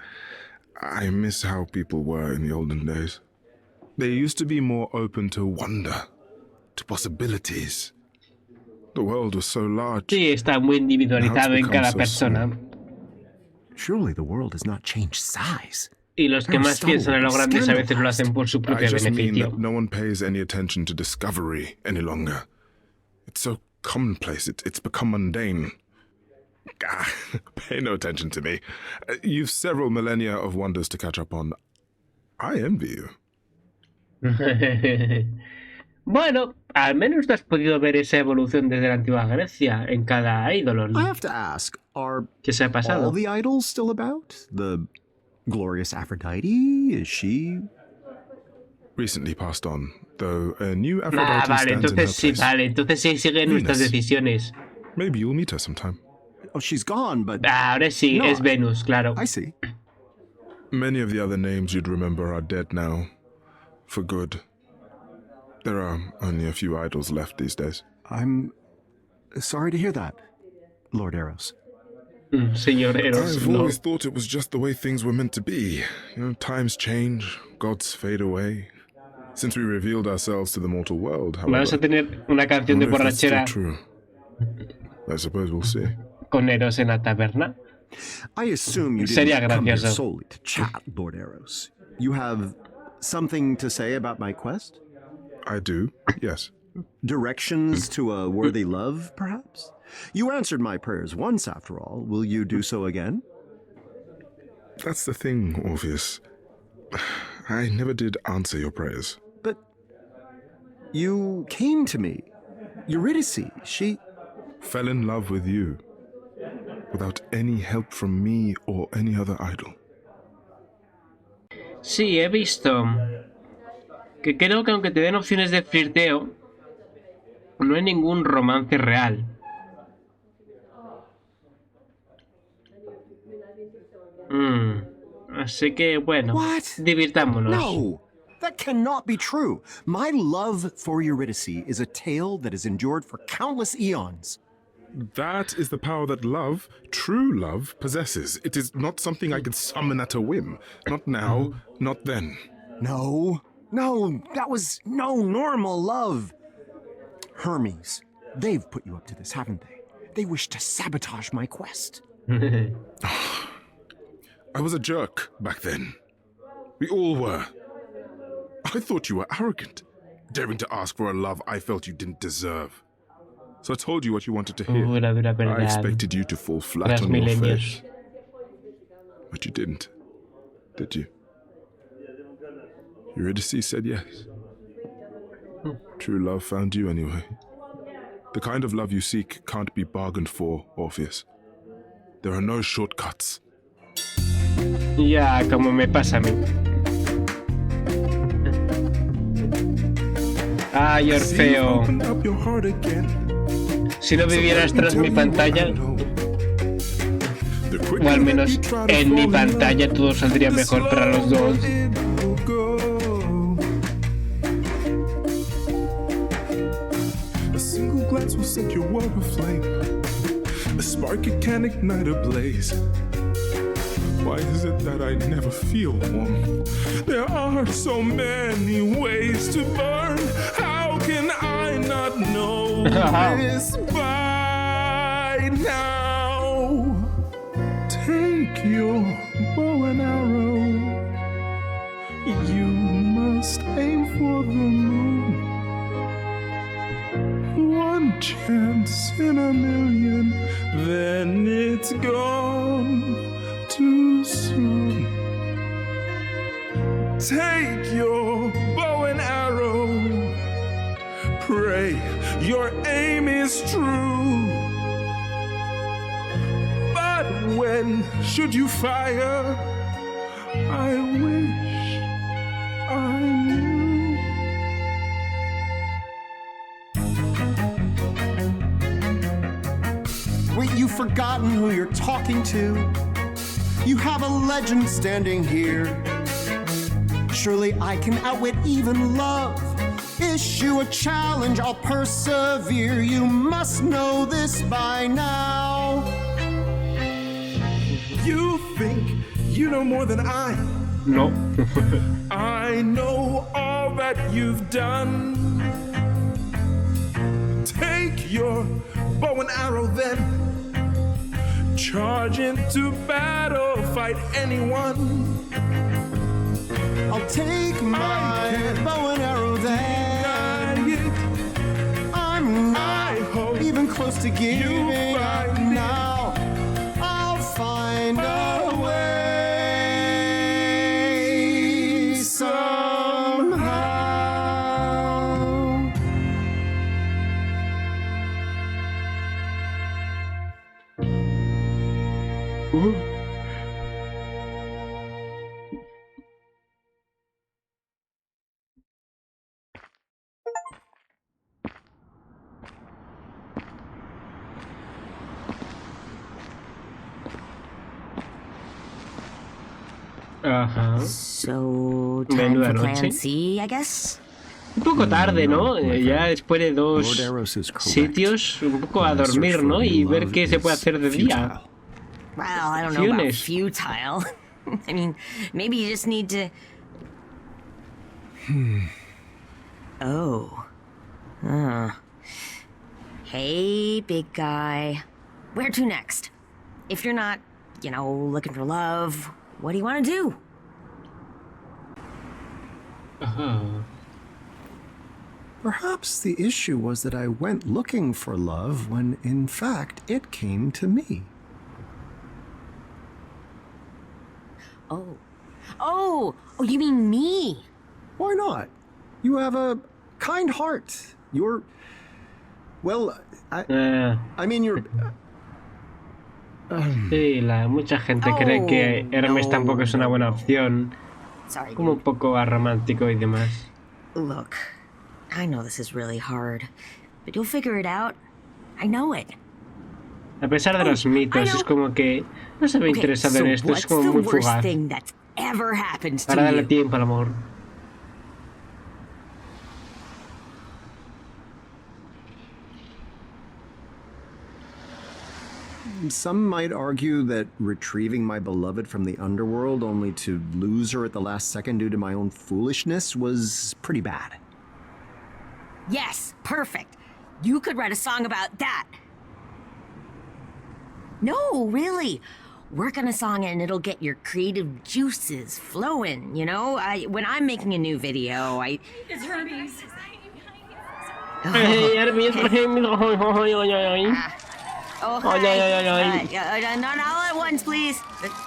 I miss how people were in the olden days. They used to be more open to wonder, to possibilities. The world was so large. Sí, está muy individualizado en cada persona. Surely the world has not changed size. Y los que más piensan en lo grandes a veces lo hacen por su I propio just mean beneficio. that no one pays any attention to discovery any longer. It's so commonplace. It's become mundane. Pay no attention to me. You've several millennia of wonders to catch up on. I envy you. Bueno, al menos tú has podido ver esa evolución desde la antigua Grecia en cada ídolo. I have to ask, are ¿Qué se ha all pasado? the idols still about? The glorious Aphrodite? Is she... Recently passed on, though a new Aphrodite Vale, stands in her entonces sí, place. vale, entonces sí siguen nuestras Venus. decisiones. Maybe you'll meet her sometime. Oh, she's gone, but... Ahora sí, No, es Venus, claro. I see. Many of the other names you'd remember are dead now. For good. There are only a few idols left these days. I'm sorry to hear that, Lord Eros. Señor Eros, I've no. always thought it was just the way things were meant to be. You know, times change, gods fade away. Since we revealed ourselves to the mortal world, Vamos a however, tener una I canción de wonder if that's still borrachera true. I suppose we'll see. con Eros en la taberna. I assume you Sería didn't come here gracioso. solely to chat, Lord Eros. You have something to say about my quest? I do, yes. Directions to a worthy love, perhaps? You answered my prayers once, after all. Will you do so again? That's the thing, Orpheus. I never did answer your prayers. But you came to me. Eurydice, she... Fell in love with you, without any help from me or any other idol. Sí, he visto que creo que aunque te den opciones de flirteo, no hay ningún romance real. Así que bueno, What? divirtámonos. No, that cannot be true. My love for Eurydice is a tale that has endured for countless eons. That is the power that love, true love, possesses. It is not something I can summon at a whim. Not now, not then. No, that was no normal love. Hermes, they've put you up to this, haven't they? They wish to sabotage my quest. I was a jerk back then. We all were. I thought you were arrogant, daring to ask for a love I felt you didn't deserve. So I told you what you wanted to hear. I expected you to fall flat on your face. But you didn't, did you? Eurydice said yes. True love found you anyway. The kind of love you seek can't be bargained for, Orpheus. There are no shortcuts. Ya, como me pasa a mí. Ay, Orfeo. Si no vivieras tras mi pantalla, o al menos en mi pantalla, todo saldría mejor para los dos. A single glance will set your world aflame. A spark it can ignite a blaze. Why is it that I never feel warm? There are so many ways to burn. How can I not know this by now? Take your bow and arrow. You must aim for the moon. One chance in a million, then it's gone too soon. Take your bow and arrow. Pray your aim is true. But when should you fire? I wish I knew. Wait, you've forgotten who you're talking to? You have a legend standing here. Surely I can outwit even love. Issue a challenge, I'll persevere. You must know this by now. You think you know more than I? No. I know all that you've done. Take your bow and arrow then. Charge into battle, fight anyone. I'll take my bow and arrow then. I'm not even close to giving up now. I'll find a way somehow. Ajá. So, time Menuda for plan noche. C, I guess? Un poco tarde, ¿no? Ya después de dos Lord Eros is correct. sitios, un poco a dormir, ¿no? Y ver qué se puede hacer de día. Well, I don't know about Funes. futile. I mean, maybe you just need to... Oh. Hey, big guy. Where to next? If you're not, looking for love, what do you want to do? Ajá. Perhaps the issue was that I went looking for love when, in fact, it came to me. Oh, you mean me? Why not? You have a kind heart. You're... Well, I mean, you're... Sí, mucha gente cree que Hermes tampoco es una buena opción. Sorry, Como un poco romántico y demás. Look, I know this is really hard, but you'll figure it out. I know it. A pesar de los mitos, es como que no se ve interesado en esto, es como muy fugaz. Para darle tiempo al amor. Some might argue that retrieving my beloved from the underworld only to lose her at the last second due to my own foolishness was pretty bad. Yes, perfect. You could write a song about that. No, really. Work on a song and it'll get your creative juices flowing, you know? When I'm making a new video, It's Hermes. Hey, Hermes, not all at once, please.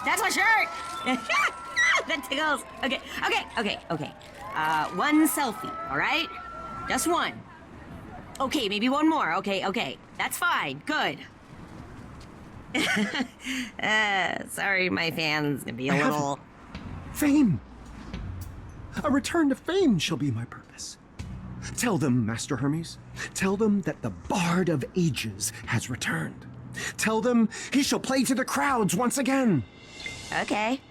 That's my shirt. That tickles. Okay. One selfie, all right? Just one. Okay, maybe one more. Okay. That's fine. Good. Sorry, my fans can be a little... Fame! A return to fame shall be my purpose. Tell them, Master Hermes. Tell them that the Bard of Ages has returned. Tell them he shall play to the crowds once again. Okay.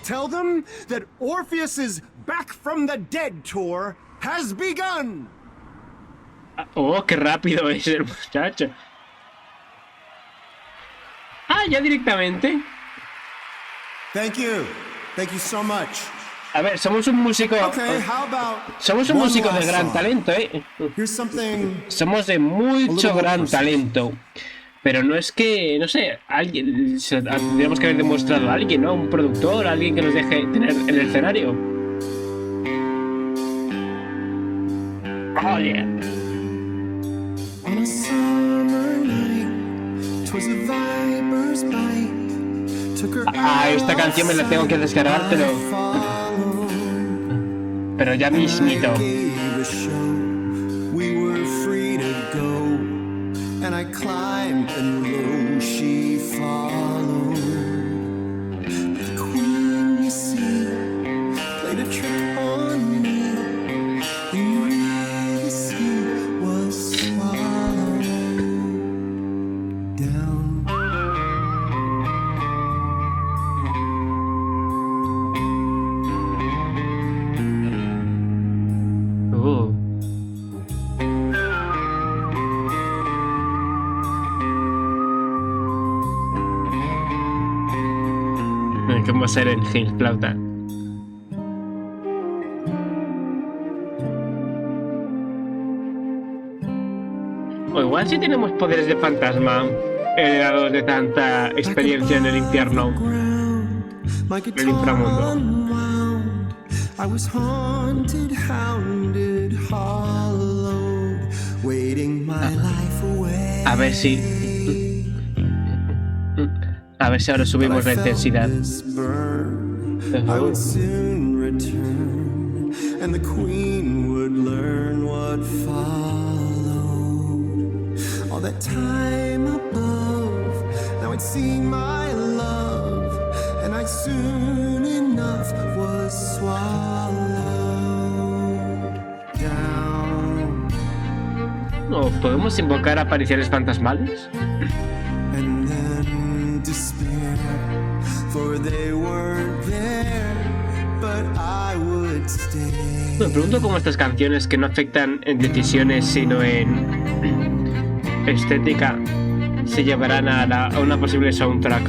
Tell them that Orpheus's Back from the Dead tour has begun. Oh, qué rápido es el muchacho. Ah, ya directamente. Thank you so much. A ver, somos un músico. Somos un músico de gran talento, Somos de mucho gran talento. Pero no es que, no sé, alguien. Tendríamos que haber demostrado a alguien, ¿no? Un productor, alguien que nos deje tener el escenario. Oh, yeah. On a summer night, 'twas a viper's bite. Took her Esta canción me la tengo que descargar, pero ya mismito. We were free to go, and I climbed and lo, she followed. The queen, you see, played a trick on me. You really see was swallowed down. Como ser en Hill, flauta. O igual si tenemos poderes de fantasma heredados de tanta experiencia en el infierno, el inframundo. A ver si ahora subimos la intensidad. ¿O podemos invocar apariciones fantasmales? Me pregunto cómo estas canciones que no afectan en decisiones sino en estética se llevarán a una posible soundtrack.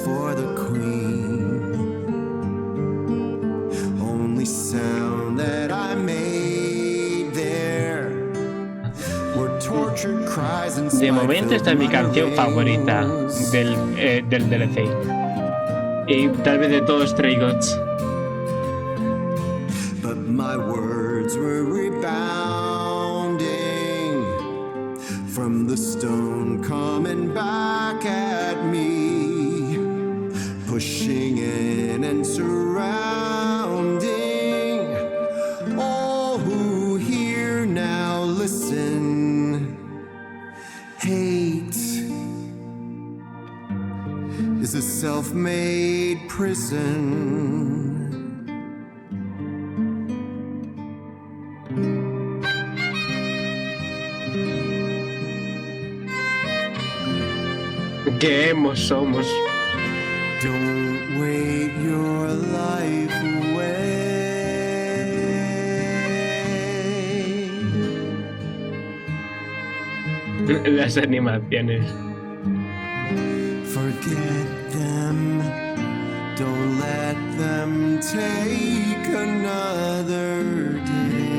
For the queen, every sound that I made there were tortured cries and De momento esta es mi canción favorita del DLC. Y tal vez de todos Stray Gods. But my words were rebounding from the stone coming back at me, pushing in and surrounding all who hear now listen. Hate is a self-made prison. Qué emos somos. Don't wait your life away. Las animaciones. Forget them. Don't let them take another day.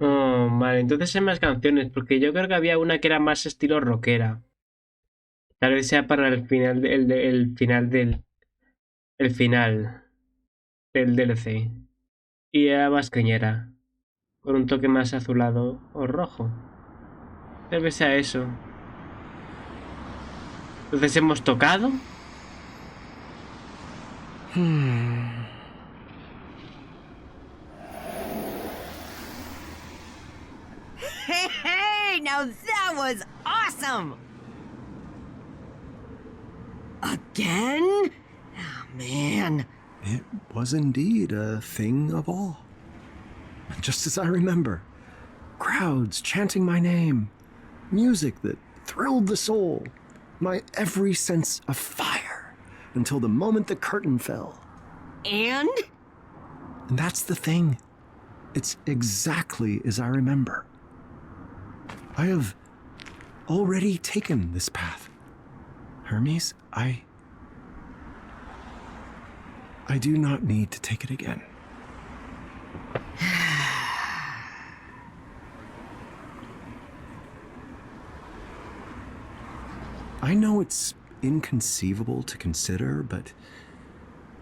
Oh, vale, entonces hay más canciones, porque yo creo que había una que era más estilo rockera. Tal vez sea para el final el final del DLC. Y era más cañera, con un toque más azulado o rojo. Tal vez sea eso. Entonces hemos tocado. Hey, now that was awesome! Again? Oh, man. It was indeed a thing of awe. Just as I remember. Crowds chanting my name. Music that thrilled the soul. My every sense afire. Until the moment the curtain fell. And? And that's the thing. It's exactly as I remember. I have already taken this path. Hermes, I do not need to take it again. I know it's inconceivable to consider, but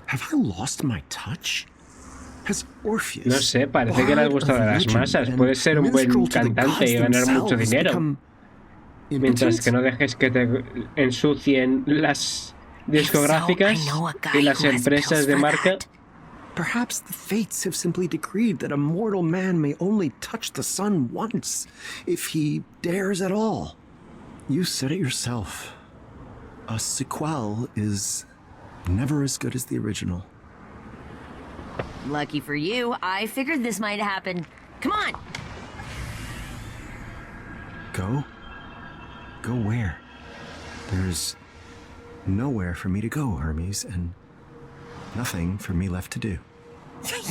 have I lost my touch? Has Orpheus, No sé, parece que le ha gustado a las masas. Puedes ser un buen cantante y ganar mucho dinero. Mientras que no dejes que te ensucien las discográficas y las empresas de marca. Perhaps the fates have simply decreed that a mortal man may only touch the sun once, if he dares at all. You said it yourself. A sequel is never as good as the original. Lucky for you, I figured this might happen. Come on! Go? Go where? There's nowhere for me to go, Hermes, and nothing for me left to do.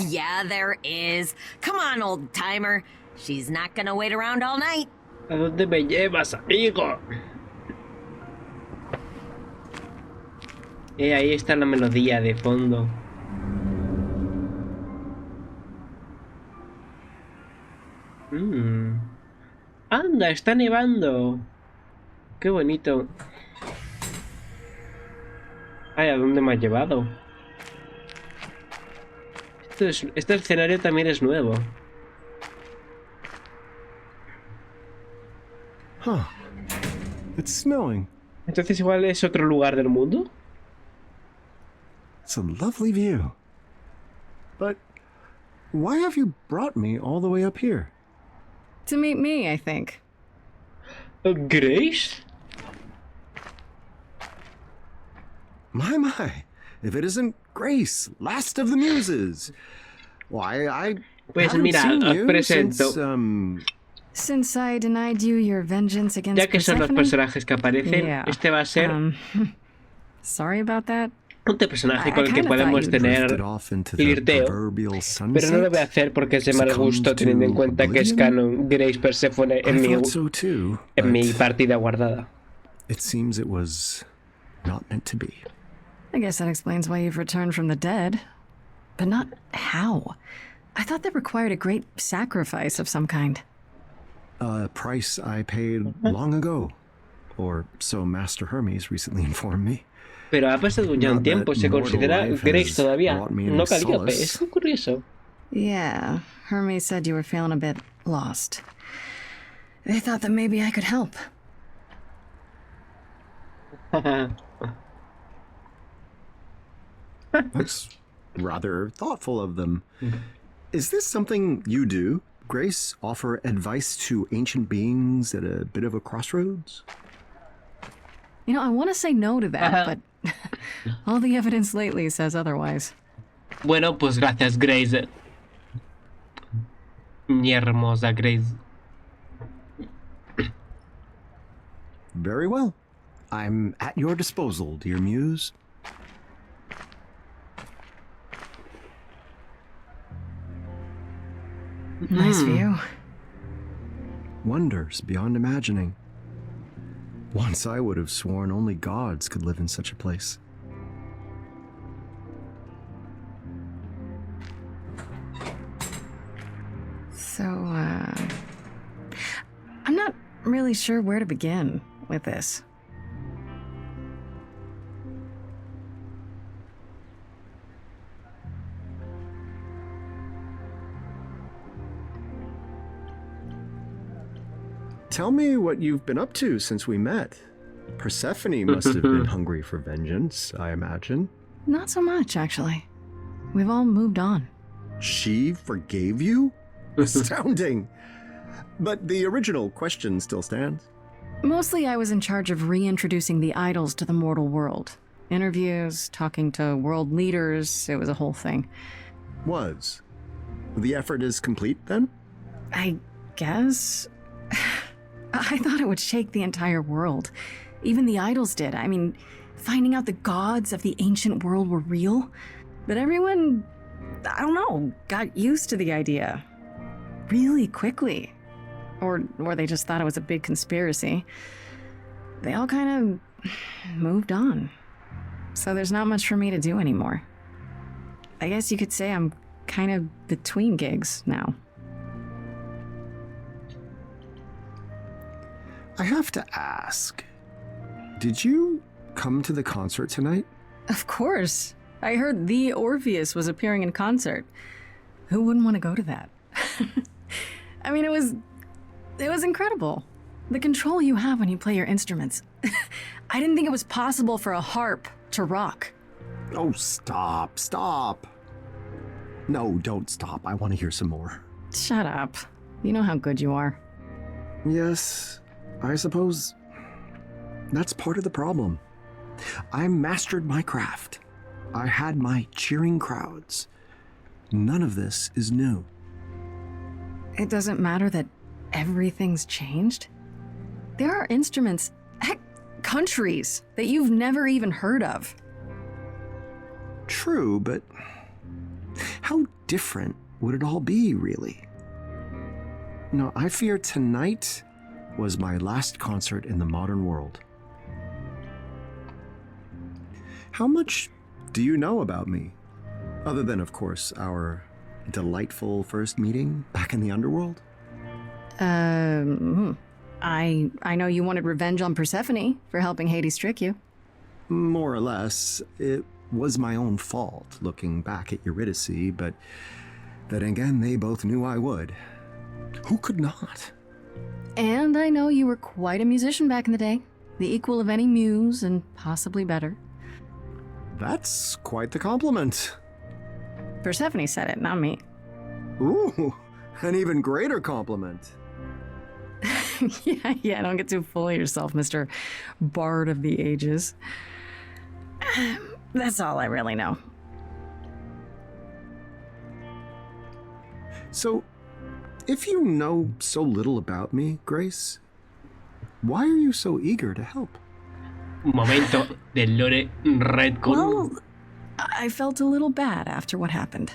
Yeah, there is. Come on, old timer. She's not gonna wait around all night. ¿A dónde me llevas, amigo? Ahí está la melodía de fondo. Anda, está nevando. Qué bonito. Ay, ¿a dónde me ha llevado? Este escenario también es nuevo. Huh. It's snowing. Entonces igual es otro lugar del mundo. It's a lovely view. But why have you brought me all the way up here? To meet me, I think. ¿Grace? My. If it isn't Grace, last of the muses. Why, I Pues haven't mira, seen os you presento. Since I denied you your vengeance against Ya que son los Persephone? personajes que aparecen, Yeah. este va a ser Sorry about that. otro personaje con el que podemos tener flirteo, pero no lo voy a hacer porque es de mal gusto teniendo en cuenta que es canon Grace Persephone en mi partida guardada. It seems it was not meant to be. I guess that explains why you've returned from the dead. But not how. I thought that required a great sacrifice of some kind. A price I paid long ago. Or so Master Hermes recently informed me. Pero ha pasado ya un tiempo, se considera Grace todavía, no Calíope, es muy curioso. Yeah, Hermes said you were feeling a bit lost. They thought that maybe I could help. That's rather thoughtful of them. Is this something you do, Grace? Offer advice to ancient beings at a bit of a crossroads? You know, I want to say no to that, but all the evidence lately says otherwise. Bueno, pues gracias, Grace. Mi hermosa Grace. Very well. I'm at your disposal, dear muse. Nice view. Wonders beyond imagining. Once I would have sworn only gods could live in such a place. So, I'm not really sure where to begin with this. Tell me what you've been up to since we met. Persephone must have been hungry for vengeance, I imagine. Not so much, actually. We've all moved on. She forgave you? Astounding. But the original question still stands. Mostly I was in charge of reintroducing the idols to the mortal world. Interviews, talking to world leaders, it was a whole thing. Was. The effort is complete, then? I guess? I thought it would shake the entire world. Even the idols did. I mean, finding out the gods of the ancient world were real. But everyone, I don't know, got used to the idea. Really quickly. Or they just thought it was a big conspiracy. They all kind of moved on. So there's not much for me to do anymore. I guess you could say I'm kind of between gigs now. I have to ask, did you come to the concert tonight? Of course. I heard the Orpheus was appearing in concert. Who wouldn't want to go to that? I mean, it was incredible. The control you have when you play your instruments. I didn't think it was possible for a harp to rock. Oh, stop. No, don't stop. I want to hear some more. Shut up. You know how good you are. Yes, I suppose that's part of the problem. I mastered my craft. I had my cheering crowds. None of this is new. It doesn't matter that everything's changed. There are instruments, heck, countries that you've never even heard of. True, but how different would it all be, really? No, I fear tonight was my last concert in the modern world. How much do you know about me? Other than, of course, our delightful first meeting back in the underworld? I know you wanted revenge on Persephone for helping Hades trick you. More or less. It was my own fault, looking back at Eurydice, but then again, they both knew I would. Who could not? And I know you were quite a musician back in the day. The equal of any muse, and possibly better. That's quite the compliment. Persephone said it, not me. Ooh, an even greater compliment. Yeah, don't get too full of yourself, Mr. Bard of the Ages. That's all I really know. So, if you know so little about me, Grace, why are you so eager to help? Momento del lore Redcon. Well, I felt a little bad after what happened.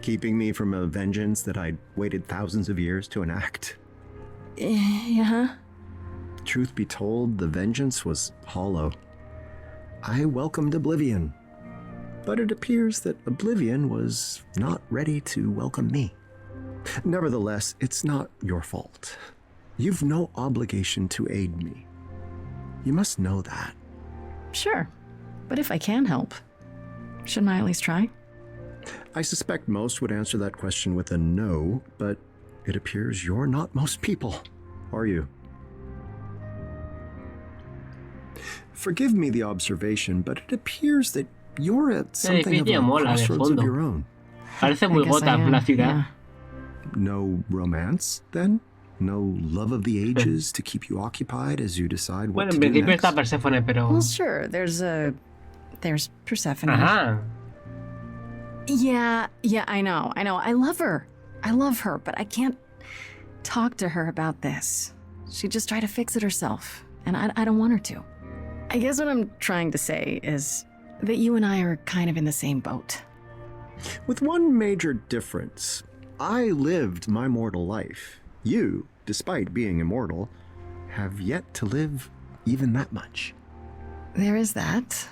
Keeping me from a vengeance that I'd waited thousands of years to enact. Yeah. Truth be told, the vengeance was hollow. I welcomed oblivion, but it appears that oblivion was not ready to welcome me. Nevertheless, it's not your fault. You've no obligation to aid me. You must know that. Sure. But if I can help, shouldn't I at least try? I suspect most would answer that question with a no, but it appears you're not most people, are you? Forgive me the observation, but it appears that you're at something of a crossroads of your own. Parece muy Gotham la ciudad. Yeah. No romance, then? No love of the ages to keep you occupied as you decide what Bueno, to en do principio next? está Perséfone, pero... Well, sure. There's Persephone. Ajá. Yeah, I know. I love her, but I can't talk to her about this. She'd just try to fix it herself, and I don't want her to. I guess what I'm trying to say is that you and I are kind of in the same boat. With one major difference. I lived my mortal life. You, despite being immortal, have yet to live even that much. There is that.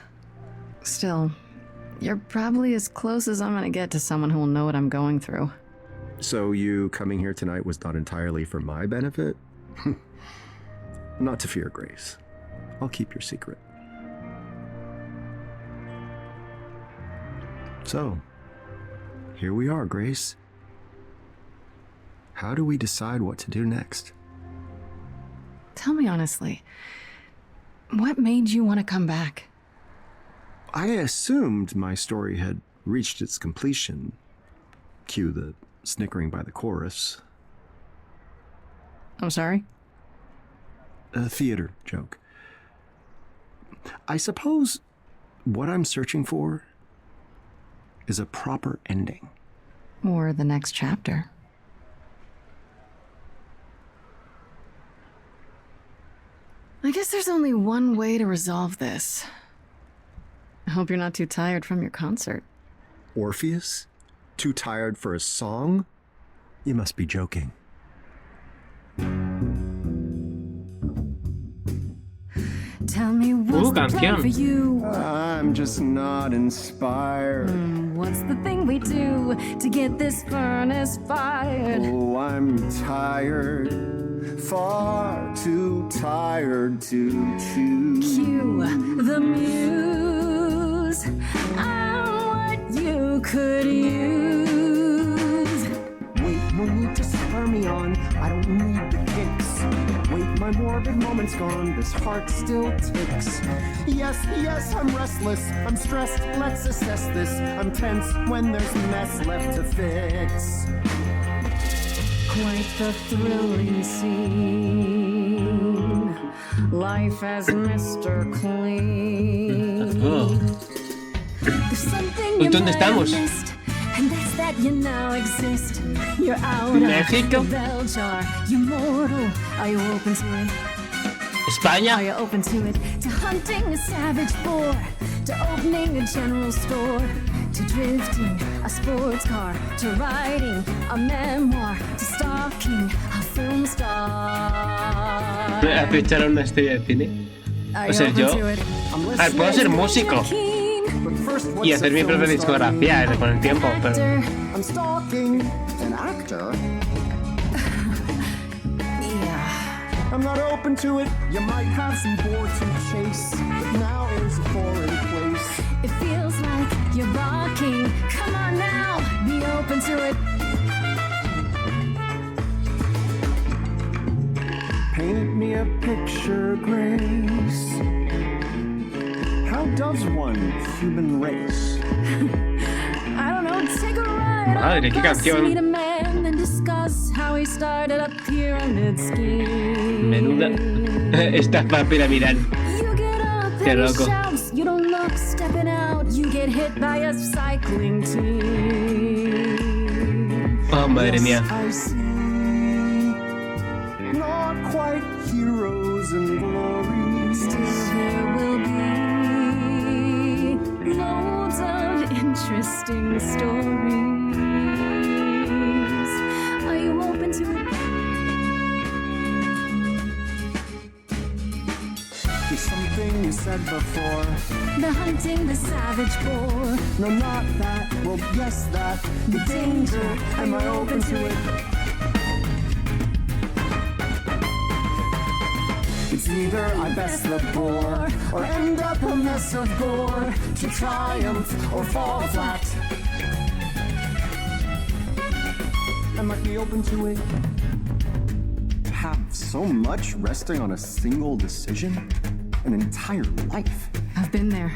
Still, you're probably as close as I'm gonna get to someone who will know what I'm going through. So you coming here tonight was not entirely for my benefit? Not to fear, Grace. I'll keep your secret. So, here we are, Grace. How do we decide what to do next? Tell me honestly, what made you want to come back? I assumed my story had reached its completion. Cue the snickering by the chorus. I'm sorry? A theater joke. I suppose what I'm searching for is a proper ending. Or the next chapter. I guess there's only one way to resolve this. I hope you're not too tired from your concert. Orpheus? Too tired for a song? You must be joking. Tell me what's the plan canción. for you? I'm just not inspired. What's the thing we do to get this furnace fired? Oh, I'm tired, far too tired to choose. Cue the muse. I'm what you could use. Wait, no need to spur me on. I don't need the kicks. Wait, my morbid moment's gone. This heart still ticks. Yes, I'm restless. I'm stressed. Let's assess this. I'm tense when there's mess left to fix. Quite the thrilling scene. Life as Mr. Clean. Oh. There's something you ¿Dónde might have estamos? missed, and that's that you now exist. You're out México. of the bell jar. You're mortal. Are you open to it? España. Are you open to it? To hunting a savage boar, to opening a general store, to drifting a sports car, to writing a memoir, to stalking a film star. ¿A fichar a una estrella de cine? Are ¿Puedo ser you yo? open to it? A ver, puedo ser músico But first, what's y a hacer mi propia film star? discografía con el tiempo, pero... I'm stalking an actor. Yeah. I'm not open to it. You might have some boar to chase, but now is a foreign place. It feels like you're barking. Come on now, be open to it. Paint me a picture, Grace. How does one human race? I don't know, take a ride. Madre, qué canción. Meet a man and discuss how he started a pyramid scheme. Menuda estafa piramidal. You get up Qué and he loco. shouts, you don't look stepping out. You get hit by a cycling team. Oh, madre mía. I see. Not quite heroes and glory. Still there will be loads of said before. The hunting the savage boar. No, not that. Well, yes, that. The danger. Am I open to it? It's either I best the bore or end up a mess of gore, to triumph or fall flat. I might be open to it. To have so much resting on a single decision? An entire life. I've been there.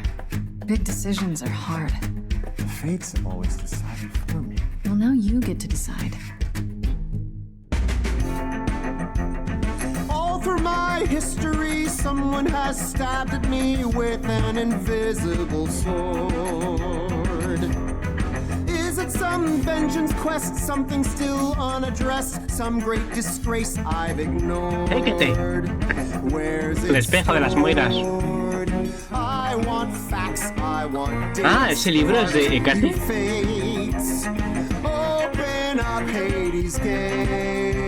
Big decisions are hard. The fates have always decided for me. Well, now you get to decide. All through my history, someone has stabbed at me with an invisible sword. Is it some vengeance quest, something still unaddressed, some great disgrace I've ignored? Where's El espejo de las mueras. I want facts, I want dates. Ah, ese libro es de Cathy. Fates. Open up Hades' gates.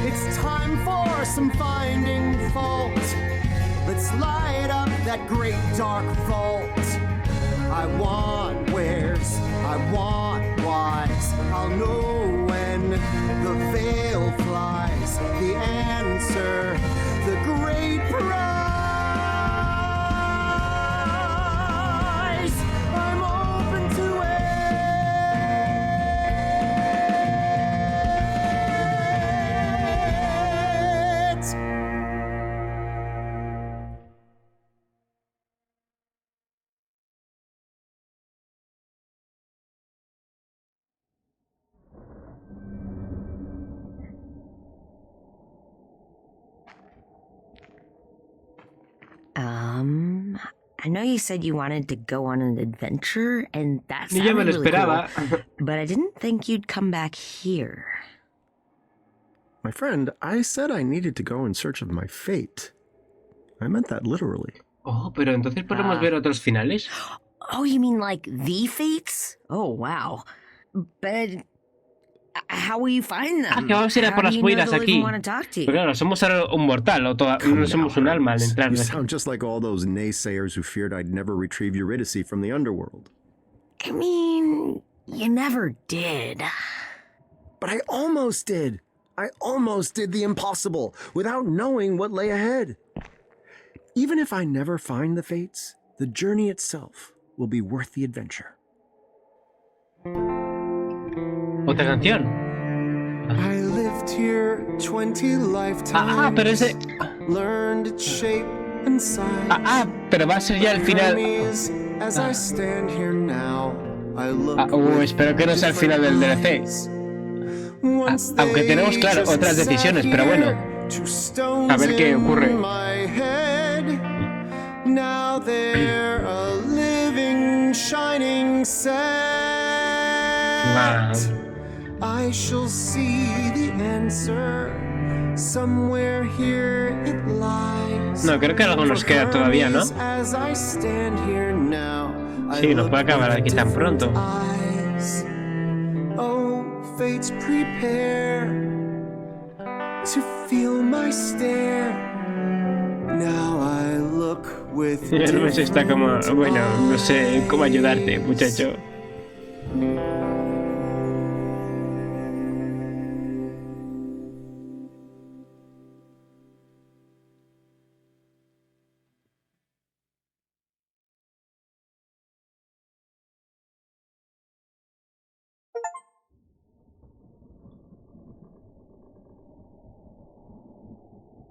It's time for some finding fault. Let's light up that great dark vault. I want wares, I want whys. I'll know when the veil flies. The answer, the great prize. I'm open to it. I know you said you wanted to go on an adventure, and that Ni yo me sounded lo really esperaba. cool, but I didn't think you'd come back here. My friend, I said I needed to go in search of my fate. I meant that literally. Oh, pero entonces podemos ver otros finales. Oh, you mean like the fates? Oh, wow. But how will you find them? Ah, que vamos a ir a How por do las you know mueras they'll even aquí. want to talk to you? Pero claro, somos ahora un mortal, o no somos un alma al entrar You aquí. sound just like all those naysayers who feared I'd never retrieve Eurydice from the underworld. I mean, you never did. But I almost did. I almost did the impossible without knowing what lay ahead. Even if I never find the fates, the journey itself will be worth the adventure. Otra canción. I lived here 20 lifetimes. Pero ese. Learned its shape and size. Pero va a ser ya el final. As I stand here now, I look Espero que no sea el final del DLC. Aunque tenemos, claro, otras decisiones, pero bueno. A ver qué ocurre. Now they're a living, shining set. I shall see the answer. Somewhere here it lies. No, creo que algo nos queda todavía, ¿no? As I stand here now, Sí, no puede acabar aquí tan pronto. Oh, fates prepare to feel my stare. Now I look with El mes está como, bueno, no sé cómo ayudarte, muchacho.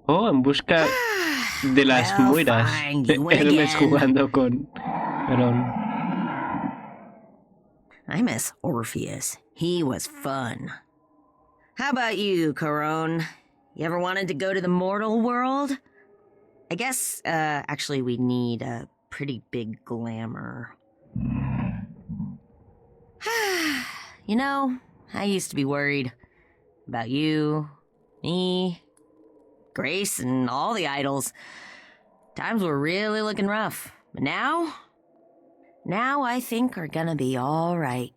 Oh, en busca de las mueras. Hermes jugando con Perón. I miss Orpheus. He was fun. How about you, Coron? You ever wanted to go to the mortal world? I guess, actually, we need a pretty big glamour. You know, I used to be worried about you, me, Grace, and all the idols. Times were really looking rough. But now I think are gonna be all right.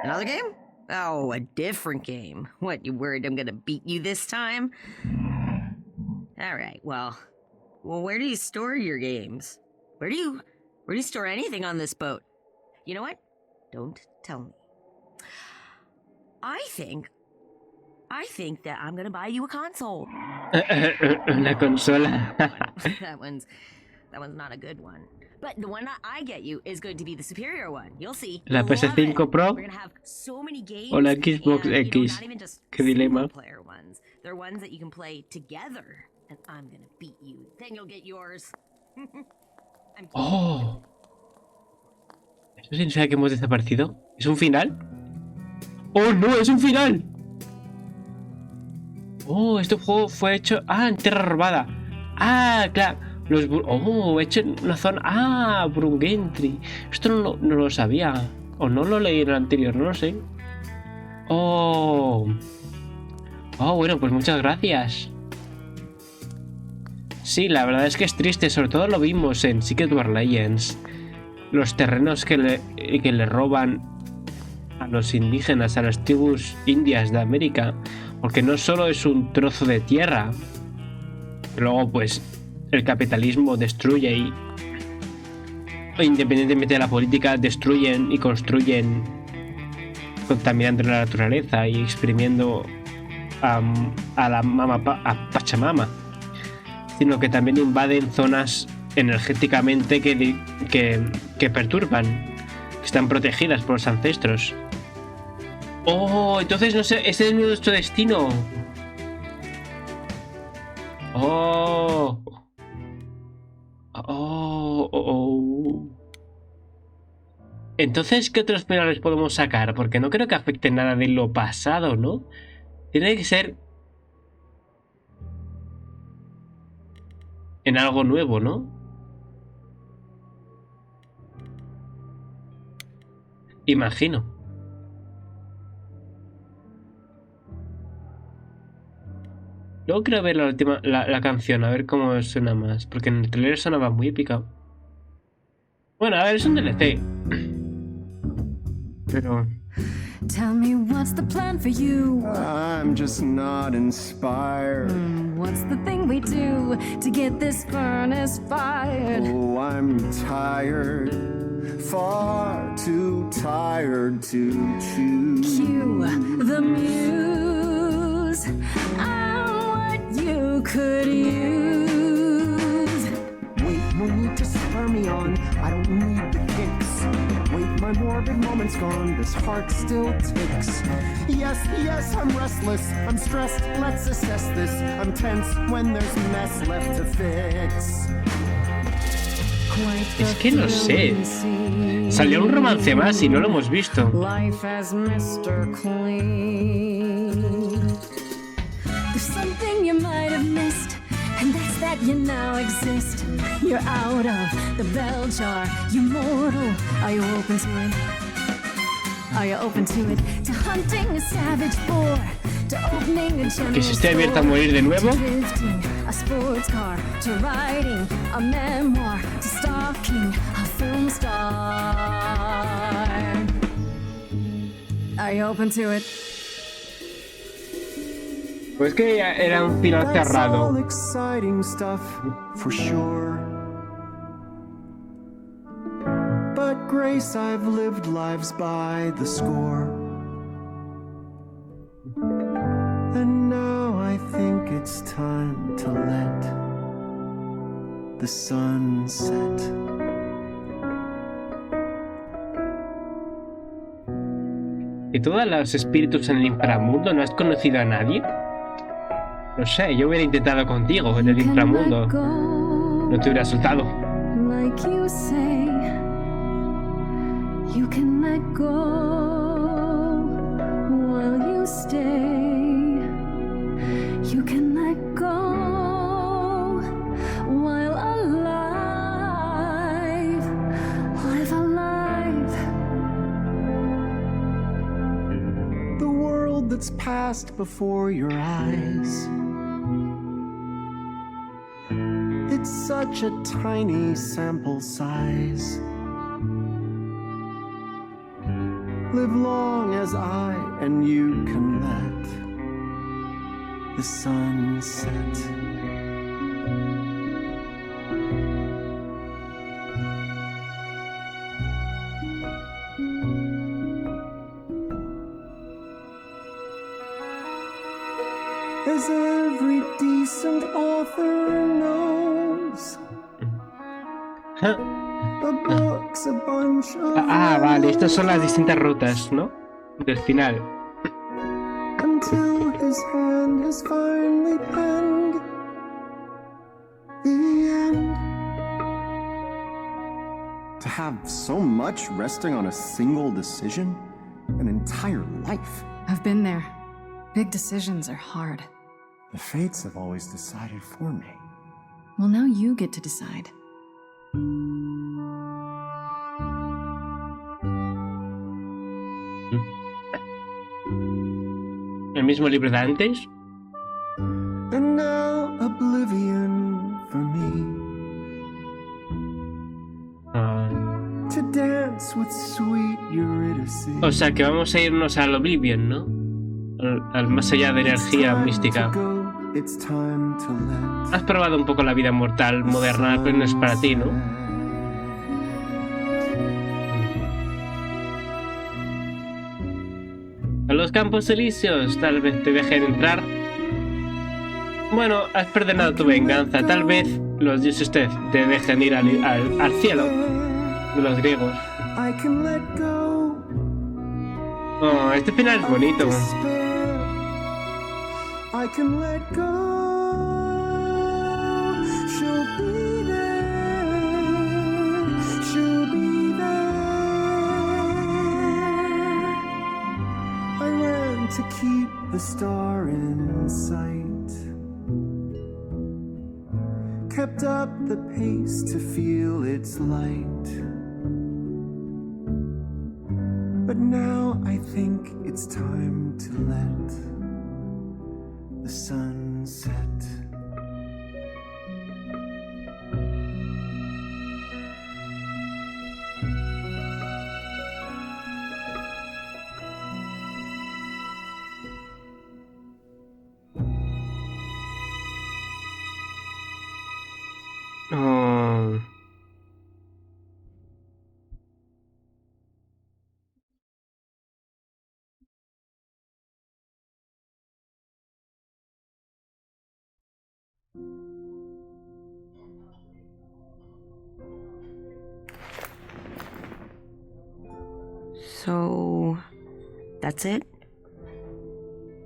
Another game? Oh, a different game. What, you worried I'm gonna beat you this time? All right. Well, where do you store your games? Where do you store anything on this boat? You know what? Don't tell me. I think that I'm gonna buy you a console. Una consola. that one's not a good one. But the one I get you is going to be the superior one. You'll see. La PS5 Pro We're gonna have so many games o la Xbox and, X. not even just Qué dilema. player ones. They're ones that you can play together, and I'm gonna beat you. Then you'll get yours. Oh. ¿Eso significa que hemos desaparecido? ¿Es un final? ¡Oh, no! ¡Es un final! Oh, este juego fue hecho... Ah, en Tierra Robada. Ah, claro. Hecho en una zona... Ah, Brungentry. Esto no lo sabía. O no lo leí en el anterior, no lo sé. Oh, bueno, pues muchas gracias. Sí, la verdad es que es triste. Sobre todo lo vimos en Secret War Legends. Los terrenos que le roban a los indígenas, a las tribus indias de América. Porque no solo es un trozo de tierra. Luego, pues, el capitalismo destruye y... Independientemente de la política, destruyen y construyen contaminando la naturaleza y exprimiendo a Pachamama. Sino que también invaden zonas energéticamente que perturban, que están protegidas por los ancestros. Oh, entonces no sé, ese es nuestro destino. Oh. Entonces, ¿qué otros penales podemos sacar? Porque no creo que afecte nada de lo pasado, ¿no? Tiene que ser en algo nuevo, ¿no? Imagino. Luego quiero ver la canción, a ver cómo suena más. Porque en el trailer sonaba muy épica. Bueno, a ver, es un DLC. Pero... Tell me what's the plan for you? I'm just not inspired. What's the thing we do to get this furnace fired? Oh, I'm tired, far too tired to choose. Cue the muse. I'm what you could use. Wait, no need to spur me on. I don't need the kicks. Wait, my morbid moment's gone. This heart still ticks. Yes, I'm restless. I'm stressed. Let's assess this. I'm tense when there's mess left to fix. Es que no sé. Salió un romance más y no lo hemos visto. Life as Mr. Clean. There's something you might have missed, and that's that you now exist. You're out of the bell jar, you're mortal. Are you open to it? Are you open to it? To hunting a savage boar, to opening a general Que se esté abierta a morir de nuevo. to drifting a sports car, to writing a memoir, to stalking a film star. Are you open to it? Pues que era un final That's all cerrado. exciting stuff, for sure. But Grace, I've lived lives by the score. And now I think it's time to let the sun set. ¿Y todos los espíritus en el inframundo no has conocido a nadie? No sé, yo hubiera intentado contigo en el inframundo. No te hubiera soltado. Like you say, you can let go while you stay. You can let go while alive. Live alive. The world that's passed before your eyes. It's such a tiny sample size. Live long as I and you can let the sun set. as every decent author knows. A book's a bunch of Vale, estas son las distintas rutas, ¿no? Del final. until his hand has finally penned the end. To have so much resting on a single decision, an entire life. I've been there. Big decisions are hard. The fates have always decided for me. Well, now you get to decide. ¿El mismo libro de antes? And now oblivion for me. To dance with sweet Eurydice. O sea que vamos a irnos al Oblivion, ¿no? Al más allá de energía mística. It's time to let Has probado un poco la vida mortal moderna, pero no es para ti, ¿no? A los Campos Elíseos, tal vez te dejen entrar. Bueno, has perdonado tu venganza. Tal vez los dioses te dejen ir al cielo de los griegos. I can let go. Oh, este final es bonito. I can let go. She'll be there. She'll be there. I ran to keep the star in sight. Kept up the pace to feel its light. But now I think it's time to let the sun set. Oh. So, that's it?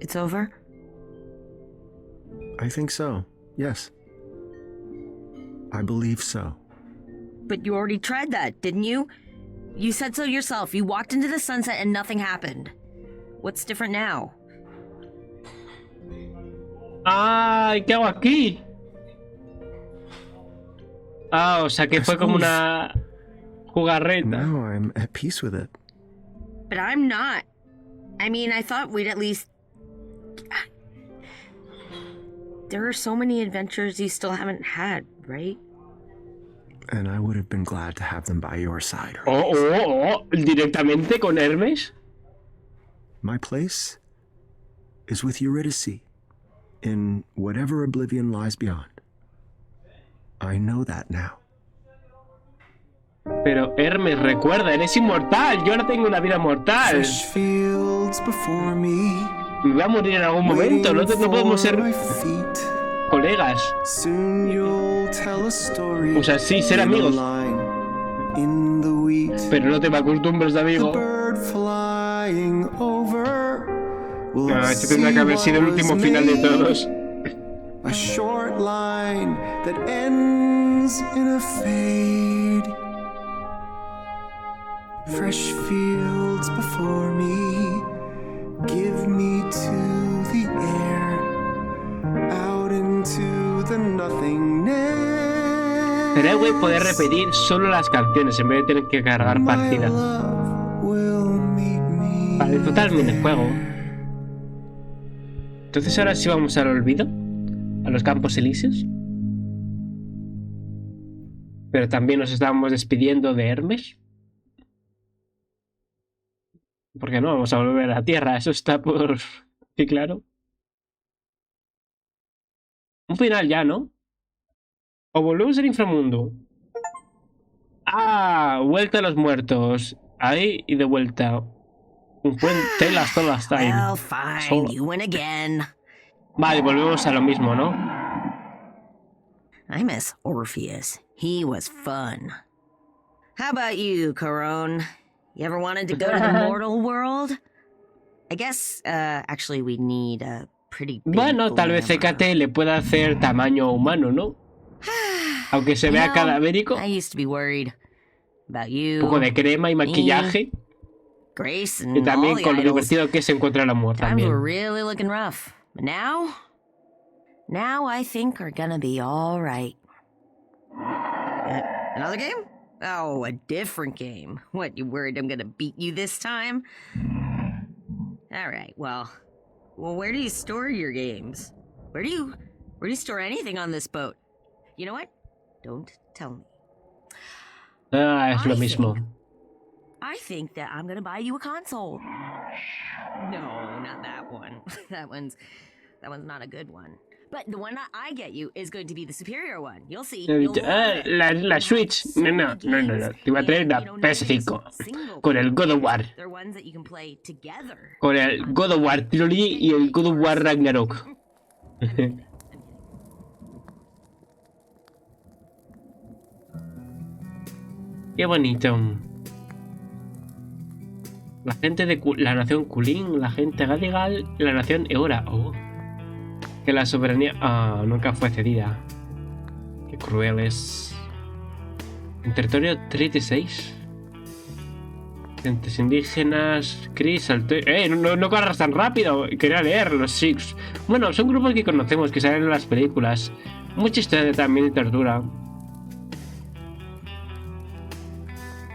It's over? I think so, yes. I believe so. But you already tried that, didn't you? You said so yourself. You walked into the sunset and nothing happened. What's different now? ¡Ay! ¿Qué hago aquí? Ah, o sea que fue como una jugarreta. Now I'm at peace with it. But I'm not. I mean, I thought we'd at least... There are so many adventures you still haven't had, right? And I would have been glad to have them by your side. ¿Directamente con Hermes? My place is with Eurydice, in whatever oblivion lies beyond. I know that now. Pero Hermes, recuerda, eres inmortal. Yo ahora tengo una vida mortal. Fresh fields before me. Me voy a morir en algún momento. No podemos ser colegas. Soon you'll tell a story. O sea, sí, ser amigos. In the wheat. Pero no te me acostumbres de amigo. The bird flying over. Este tendrá que haber sido el último final de todos. A short line that ends in a fade. Fresh fields before me. Give me to the air. Out into the nothingness. Sería guay poder repetir solo las canciones en vez de tener que cargar partida. Para disfrutar el minijuego. Entonces ahora sí vamos al olvido. A los Campos Elíseos. Pero también nos estábamos despidiendo de Hermes. Porque no vamos a volver a la Tierra, eso está por... Sí, claro. Un final ya, ¿no? O volvemos al inframundo. Ah, vuelta a los muertos. Ahí y de vuelta. Un puente las todas time. Well, fine, you win again. Vale, volvemos a lo mismo, ¿no? I miss Orpheus. He was fun. How about you, Coron? You ever wanted to go to the mortal world? I guess, actually, we need a pretty big Bueno, tal vez Hécate le pueda hacer tamaño humano, ¿no? Aunque se vea cadavérico. I used to be worried about you. Un poco de crema y maquillaje. Grace Y and también all con the lo idols. divertido que es encontrar el amor Times también. were really looking rough. But now I think are gonna be all right. Another game? Oh, a different game. What, you worried I'm gonna beat you this time? All right, well, where do you store your games? Where do you store anything on this boat? You know what? Don't tell me. Ah, es lo mismo. I think that I'm gonna buy you a console. No, not that one. that one's not a good one. But the one that I get you is going to be the superior one. You'll see. La Switch. No. Te iba a traer la PS5. Con el God of War. They're ones that you can play together. Con el God of War Trilogy y el God of War Ragnarok. Qué bonito. La gente de la nación Kulin, la gente Gadigal, la nación Eora. Oh. Que la soberanía nunca fue cedida. Qué crueles. En territorio 36. Gentes indígenas. Chris, no corras tan rápido. Quería leer los Six. Bueno, son grupos que conocemos, que salen en las películas. Mucha historia también de tortura.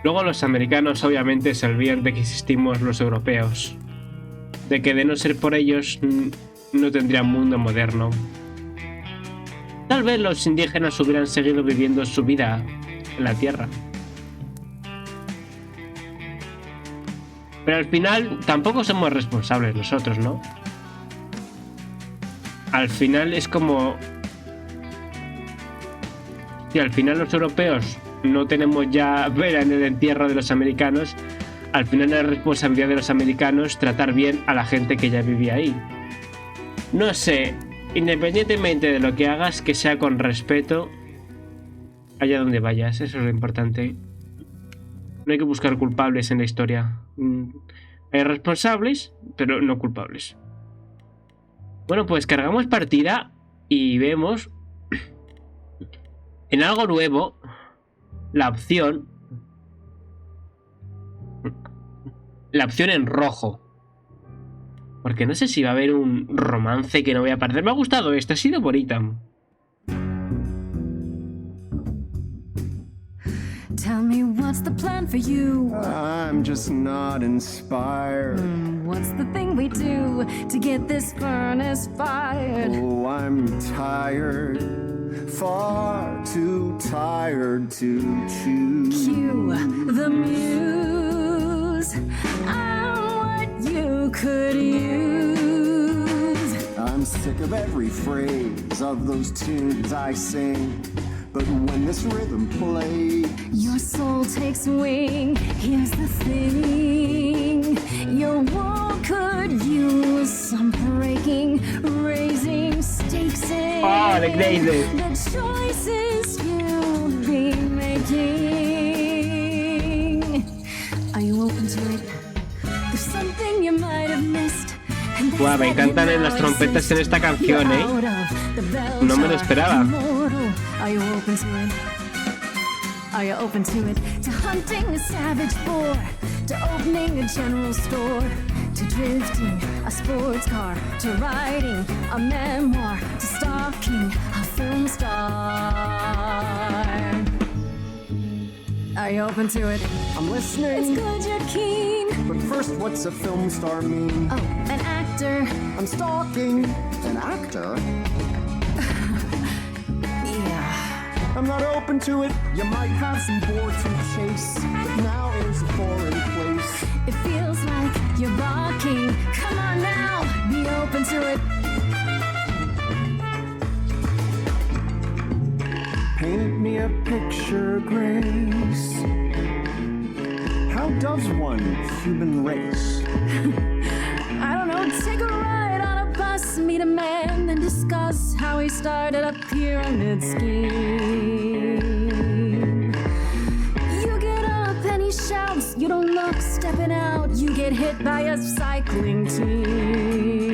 Luego los americanos obviamente se olvidan de que existimos los europeos. De que de no ser por ellos no tendría un mundo moderno. Tal vez los indígenas hubieran seguido viviendo su vida en la tierra. Pero al final tampoco somos responsables nosotros, ¿no? Al final es como... Si al final los europeos no tenemos ya vera en el entierro de los americanos, al final es responsabilidad de los americanos tratar bien a la gente que ya vivía ahí. No sé, independientemente de lo que hagas, que sea con respeto allá donde vayas, eso es lo importante. No hay que buscar culpables en la historia. Hay responsables, pero no culpables. Bueno, pues cargamos partida y vemos en algo nuevo la opción en rojo. Porque no sé si va a haber un romance que no voy a perder. Me ha gustado esto, ha sido bonita. Tell me what's the plan for you? I'm just not inspired. What's the thing we do to get this furnace fired? Oh, I'm tired, far too tired to choose. Cue the muse. I'm what you could use. I'm sick of every phrase of those tunes I sing. But when this rhythm plays, Your soul takes wing. Here's the thing. Your wall could use some breaking, raising stakes in. Oh, the crazy. The choices you'll be making. Are you open to it? There's something you might have missed. Guau, me encantan las trompetas en esta canción, ¿eh? No me lo esperaba. Are you open to it? Are you open to it? To hunting a savage boar, to opening a general store, to drifting a sports car, to writing a memoir, to stalking a film star. Are you open to it? I'm listening. It's good you're keen. But first, what's a film star mean? Oh, an actor. I'm stalking an actor. Yeah. I'm not open to it. You might have some boar to chase, but now is a foreign place. It feels like you're barking. Come on now, be open to it. Paint me a picture, Grace. How does one human race? I don't know, take a ride on a bus, meet a man then discuss how he started a pyramid scheme. You get up and he shouts, you don't look, stepping out, you get hit by a cycling team.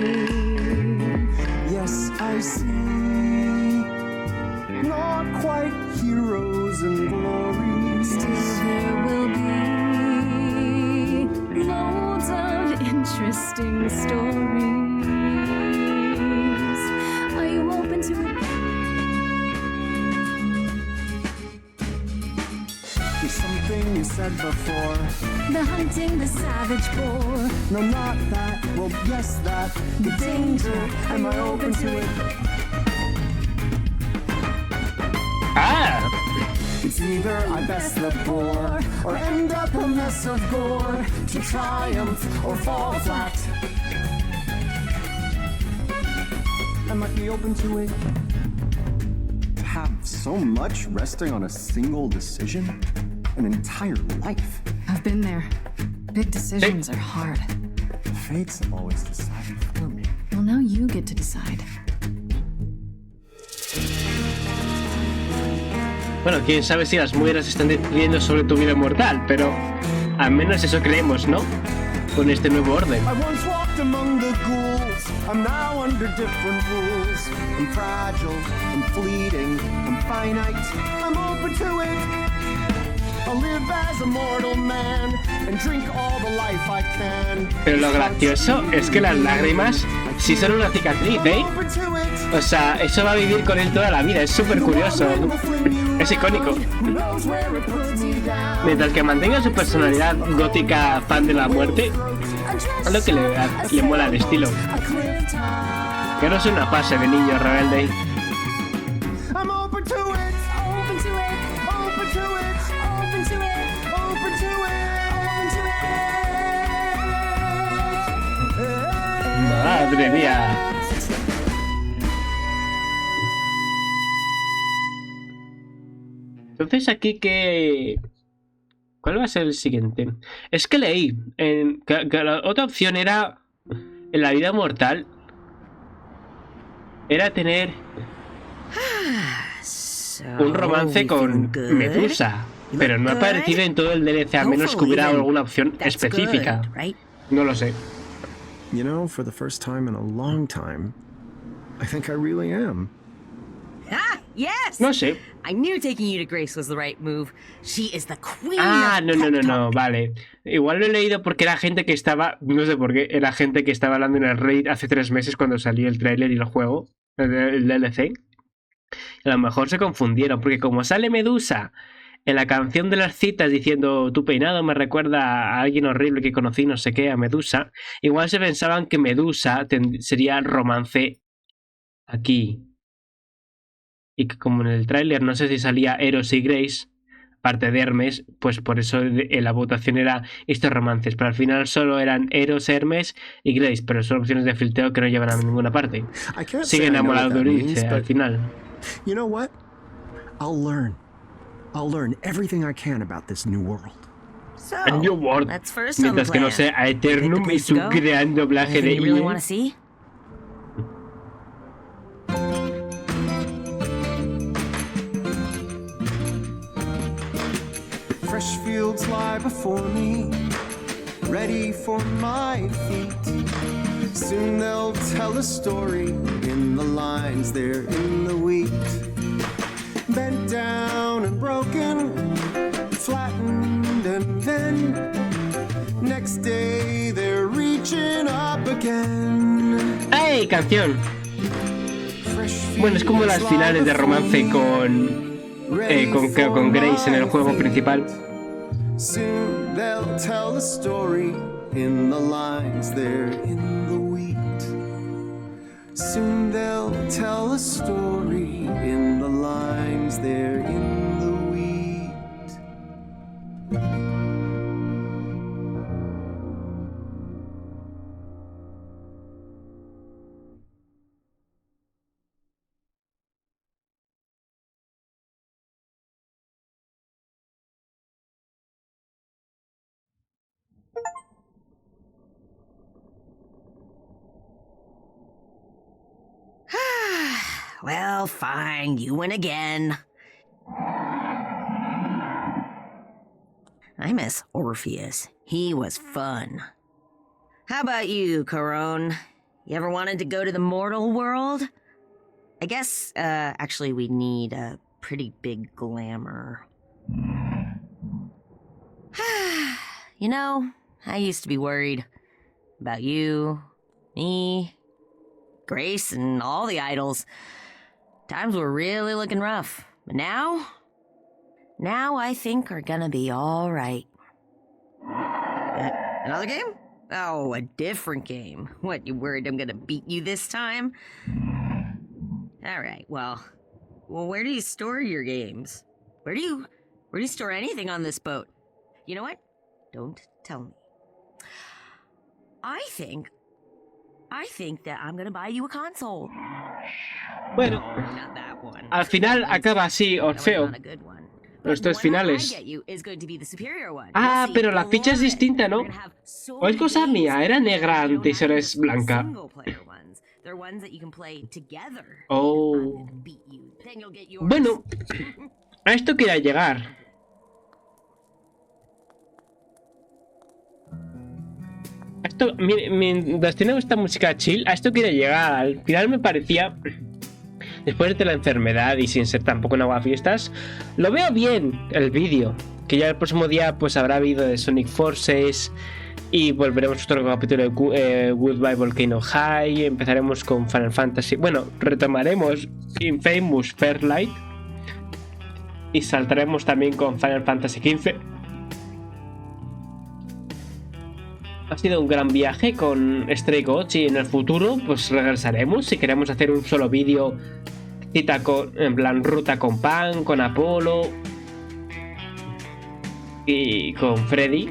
Yes, I see. Not quite heroes and glory. Still there will be loads of interesting stories. Are you open to it? There's something you said before. The hunting the savage boar. No, not that. Well, yes, that. The danger. Am I open to it? Ah, It's either I best the bore or end up a mess of gore, to triumph or fall flat. I might be open to it. To have so much resting on a single decision? An entire life? I've been there. Big decisions are hard. The fates have always decided for me. Well, now you get to decide. bueno, quién sabe si las mueras están decidiendo sobre tu vida mortal, pero al menos eso creemos, ¿no? Con este nuevo orden. I once walked among the ghouls. I'm now under different rules. I'm fragile, I'm fleeting, I'm finite. I'm open to it. I'll live as a mortal man and drink all the life I can. Pero lo gracioso es que las lágrimas sí son una cicatriz, ¿eh? Open to it. O sea, eso va a vivir con él toda la vida, es súper curioso. Es icónico. Who knows where it puts me down? Mientras que mantenga su personalidad gótica fan de la muerte, es lo que le mola el estilo. A cliff top. Que no es una fase de niño rebelde. I'm open to it. Open to it. Open to it. Open to it. Open to it. Madre mía. Entonces aquí que... ¿Cuál va a ser el siguiente? Es que leí que la otra opción era, en la vida mortal, era tener un romance con Medusa, pero no ha aparecido en todo el DLC, a menos que hubiera alguna opción específica. No lo sé. You know, for the first time in a long time, I think I really am. Ah, yes! No sé. I knew taking you to Grace was the right move. She is the queen Ah, of no, vale. Igual lo he leído porque era gente que estaba, no sé por qué, era gente que estaba hablando en el Reddit hace 3 meses cuando salió el tráiler y el juego, el DLC. A lo mejor se confundieron, porque como sale Medusa en la canción de las citas diciendo tu peinado me recuerda a alguien horrible que conocí, no sé qué, a Medusa, igual se pensaban que Medusa sería romance aquí. Y que como en el tráiler no sé si salía Eros y Grace, parte de Hermes, pues por eso la votación era estos romances. Pero al final solo eran Eros, Hermes y Grace, pero son opciones de filtreo que no llevan a ninguna parte. Sigue enamorado de Euridice al final. You know what? I'll learn. I'll learn everything I can about this new world. So, A New World. that's first on the Mientras que no plan. sea a Eternum y Place to su go? gran doblaje de Anything you really IE. want to see? Fresh fields lie before me, ready for my feet. Soon they'll tell a story in the lines there in the wheat. Bent down and broken, flattened, and then next day they're reaching up again. ¡Ay, canción! Fresh Bueno, es como las fields finales de lie romance before me, con Grace en el juego principal. Soon they'll tell a story in the lines there in the wheat. Soon they'll tell a story in the lines there in the wheat. Well, fine, you win again. I miss Orpheus. He was fun. How about you, Coron? You ever wanted to go to the mortal world? I guess, actually we'd need a pretty big glamour. You know, I used to be worried about you, me, Grace, and all the idols. Times were really looking rough. But now I think are gonna be all right. Another game? Oh, a different game. What, you worried I'm gonna beat you this time? Alright, well, where do you store your games? Where do you store anything on this boat? You know what? Don't tell me. I think that I'm gonna buy you a console. Bueno, Not that one. al final acaba así, Orfeo. Not a good one. Los But tres the one I finales. get you is going to be the superior one. Ah, You'll see, pero la you'll ficha es love it. distinta, ¿no? We're gonna have so ¿O es many cosa games. mía? Era negra They don't antes y have ahora just es blanca. single player ones. They're ones that you can play together. I'm Oh. gonna beat you. Then you'll get yours. Bueno, a esto quería llegar. Esto, mientras tenemos esta música chill, a esto quería llegar. Al final me parecía, después de la enfermedad y sin ser tampoco en aguafiestas, lo veo bien el vídeo. Que ya el próximo día pues habrá habido de Sonic Forces y volveremos a otro capítulo de Goodbye Volcano High. Empezaremos con Final Fantasy. Bueno, retomaremos Infamous Fairlight y saltaremos también con Final Fantasy XV. Ha sido un gran viaje con Stray Gods y en el futuro pues regresaremos si queremos hacer un solo vídeo cita con, en plan ruta con Pan, con Apolo y con Freddy.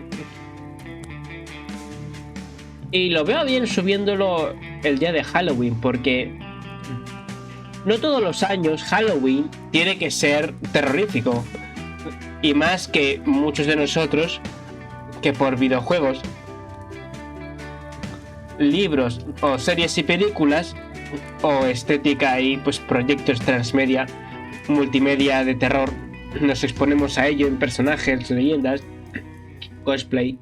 Y lo veo bien subiéndolo el día de Halloween porque no todos los años Halloween tiene que ser terrorífico, y más que muchos de nosotros que por videojuegos, libros o series y películas o estética y pues proyectos transmedia, multimedia de terror, nos exponemos a ello en personajes, leyendas, cosplay.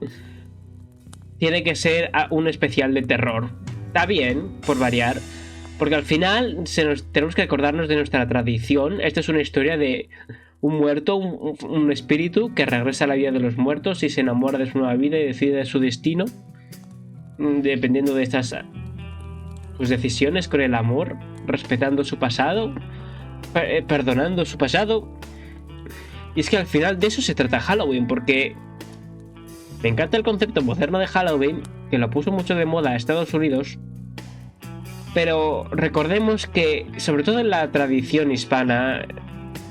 Tiene que ser un especial de terror. Está bien, por variar, porque al final tenemos que acordarnos de nuestra tradición. Esta es una historia de un muerto, un espíritu que regresa a la vida de los muertos y se enamora de su nueva vida y decide su destino dependiendo de estas pues, decisiones con el amor, respetando su pasado, perdonando su pasado. Y es que al final de eso se trata Halloween, porque me encanta el concepto moderno de Halloween, que lo puso mucho de moda a Estados Unidos, pero recordemos que, sobre todo en la tradición hispana,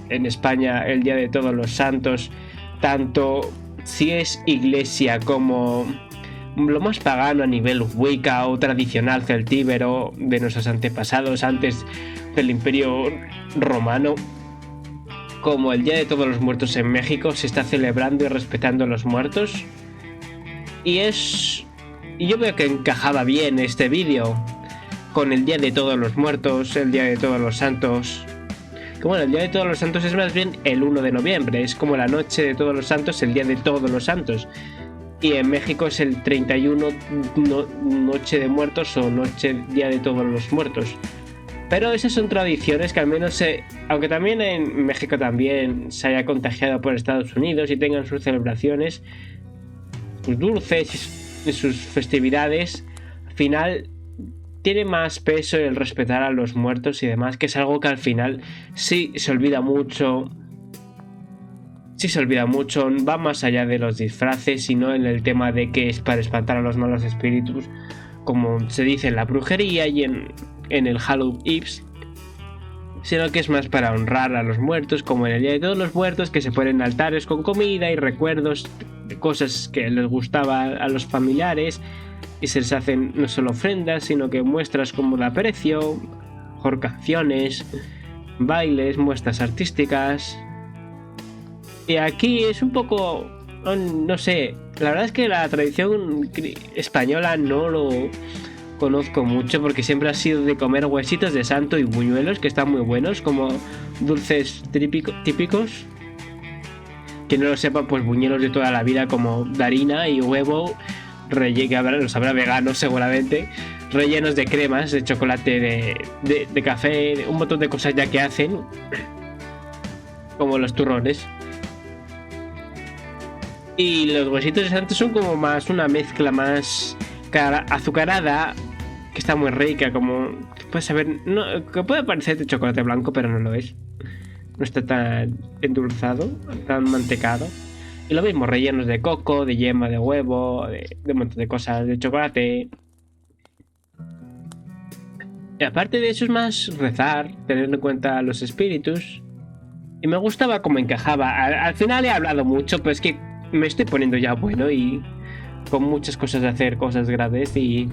en España, el Día de Todos los Santos, tanto si es iglesia como lo más pagano a nivel wicca o tradicional celtíbero de nuestros antepasados antes del Imperio Romano, como el Día de Todos los Muertos en México, se está celebrando y respetando a los muertos. Y yo veo que encajaba bien este vídeo con el Día de Todos los Muertos, el Día de Todos los Santos. Que bueno, el Día de Todos los Santos es más bien el 1 de noviembre, es como la noche de Todos los Santos, el Día de Todos los Santos. Y en México es el 31, Noche de Muertos o Día de Todos los Muertos. Pero esas son tradiciones que al menos aunque también en México también se haya contagiado por Estados Unidos y tengan sus celebraciones, sus dulces y sus festividades, al final tiene más peso el respetar a los muertos y demás, que es algo que al final sí se olvida mucho. Va más allá de los disfraces, sino en el tema de que es para espantar a los malos espíritus, como se dice en la brujería y en el Halloween Eves, sino que es más para honrar a los muertos, como en el Día de Todos los Muertos, que se ponen altares con comida y recuerdos de cosas que les gustaba a los familiares y se les hacen no solo ofrendas, sino que muestras como de aprecio, mejor canciones, bailes, muestras artísticas. Y aquí es un poco, no sé, la verdad es que la tradición española no lo conozco mucho porque siempre ha sido de comer huesitos de santo y buñuelos, que están muy buenos, como dulces típicos. Quien no lo sepa, pues buñuelos de toda la vida, como de harina y huevo, que los habrá veganos seguramente, rellenos de cremas, de chocolate, de café, un montón de cosas ya que hacen, como los turrones. Y los huesitos de santo son como más una mezcla más azucarada, que está muy rica, como que puedes saber, no, que puede parecer de chocolate blanco, pero no lo es. No está tan endulzado, tan mantecado. Y lo mismo, rellenos de coco, de yema de huevo, de un montón de cosas, de chocolate. Y aparte de eso es más rezar, tener en cuenta los espíritus. Y me gustaba cómo encajaba. Al final he hablado mucho, pero es que me estoy poniendo ya bueno y con muchas cosas de hacer, cosas grandes y...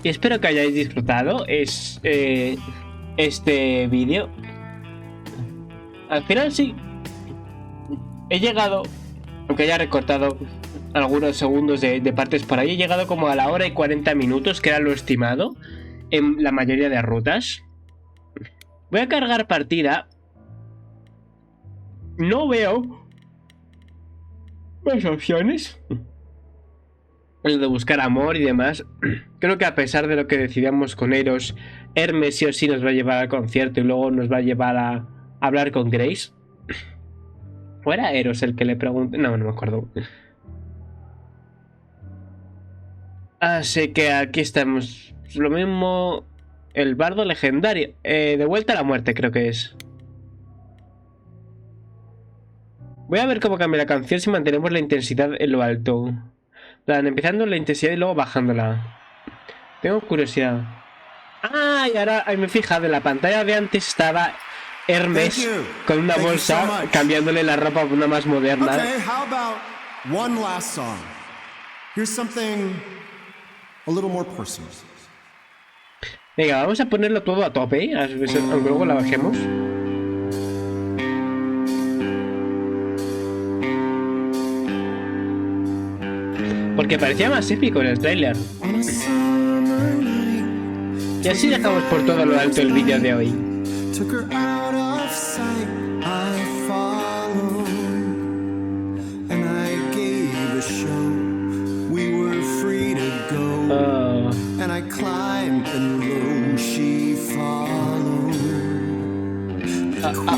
Y espero que hayáis disfrutado este vídeo. Al final sí. He llegado, aunque haya recortado algunos segundos de partes por ahí, he llegado como a la hora y 40 minutos, que era lo estimado en la mayoría de rutas. Voy a cargar partida. No veo más opciones. Lo de buscar amor y demás. Creo que a pesar de lo que decidamos con Eros, Hermes sí o sí nos va a llevar al concierto y luego nos va a llevar a hablar con Grace. ¿O era Eros el que le pregunté? No me acuerdo. Así que aquí estamos. Lo mismo. El bardo legendario. De vuelta a la muerte, creo que es. Voy a ver cómo cambia la canción si mantenemos la intensidad en lo alto. Empezando la intensidad y luego bajándola. Tengo curiosidad. Ah, y ahora me he fijado, en la pantalla de antes estaba Hermes con una bolsa, cambiándole la ropa por una más moderna. Okay, how about one last song? Here's something a little more personal. Venga, vamos a ponerlo todo a tope, aunque luego la bajemos. Porque parecía más épico en el tráiler. Y así dejamos por todo lo alto el vídeo de hoy.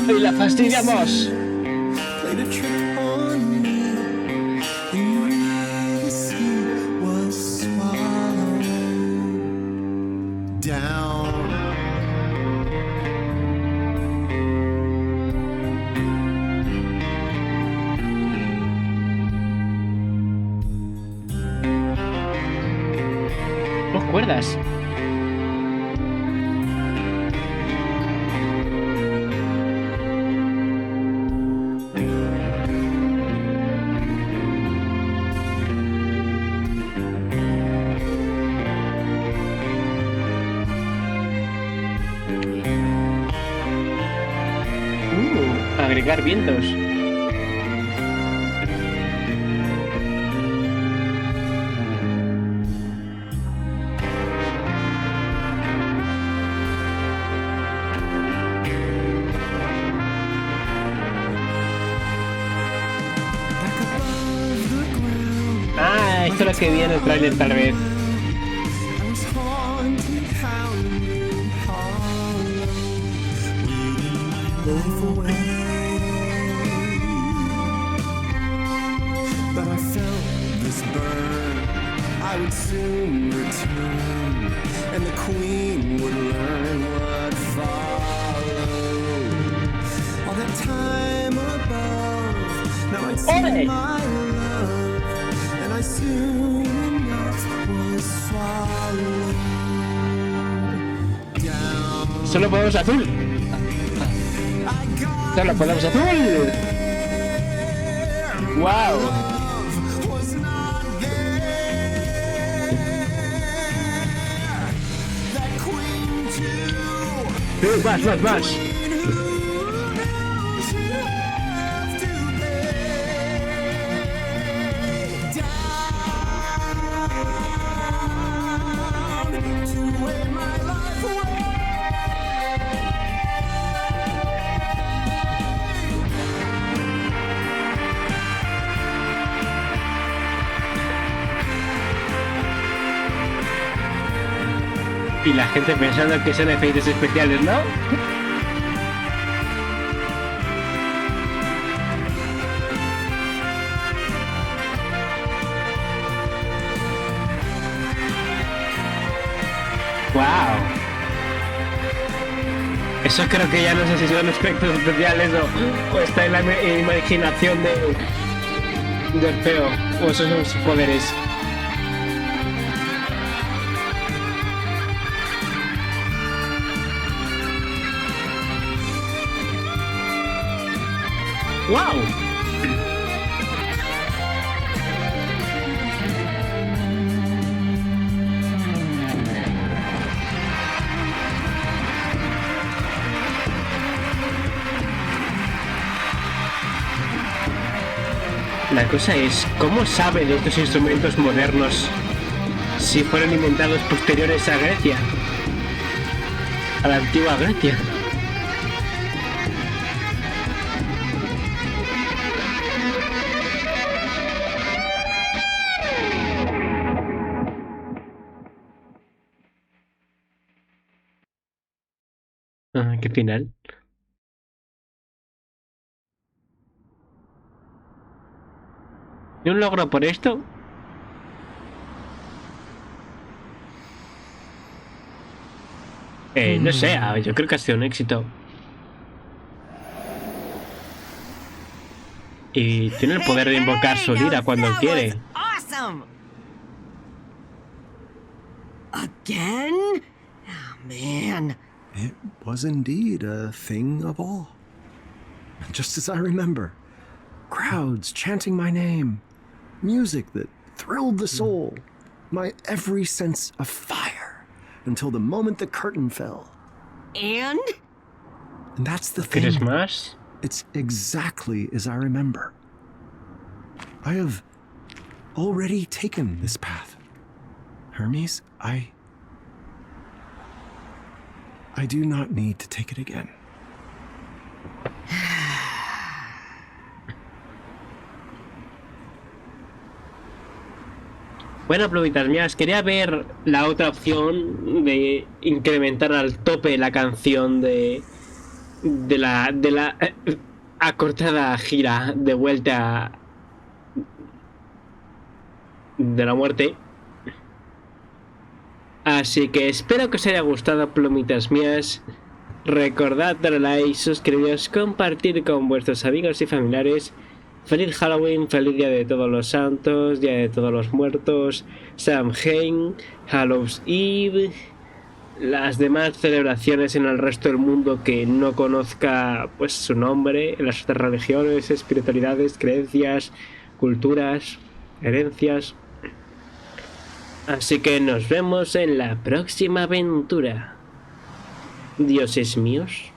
Y la fastidiamos. Dos cuerdas. Agregar vientos. Ah, esto es lo que vi en el trailer tal vez. But I felt this burn. I would soon return, and the queen would learn what followed. All that time above, now I'd see my love, and I soon enough was swallowed down. Solo podemos azul. Solo podemos azul. Wow. Más. Y la gente pensando que son efectos especiales, ¿no? ¡Wow! Eso creo que ya no sé si son efectos especiales o está en la imaginación de Orfeo, o esos son sus poderes. ¡Wow! La cosa es, ¿cómo sabe de estos instrumentos modernos si fueron inventados posteriores a Grecia? A la antigua Grecia. Ah, qué final. ¿Y un logro por esto? No sé, yo creo que ha sido un éxito. Y tiene el poder de invocar su lira cuando quiere. Awesome. Again? Oh, man. It was indeed a thing of awe. Just as I remember. Crowds chanting my name. Music that thrilled the soul. My every sense afire. Until the moment the curtain fell. And that's the thing. ¿Quieres más? It's exactly as I remember. I have already taken this path. Hermes, I do not need to take it again. Bueno, plumitas mías, quería ver la otra opción de incrementar al tope la canción de la acortada gira de vuelta de la muerte. Así que espero que os haya gustado, plumitas mías. Recordad darle like, suscribiros, compartir con vuestros amigos y familiares. Feliz Halloween, feliz Día de Todos los Santos, Día de Todos los Muertos, Samhain, Hallows Eve, las demás celebraciones en el resto del mundo que no conozca pues su nombre, en las otras religiones, espiritualidades, creencias, culturas, herencias. Así que nos vemos en la próxima aventura. Dioses míos.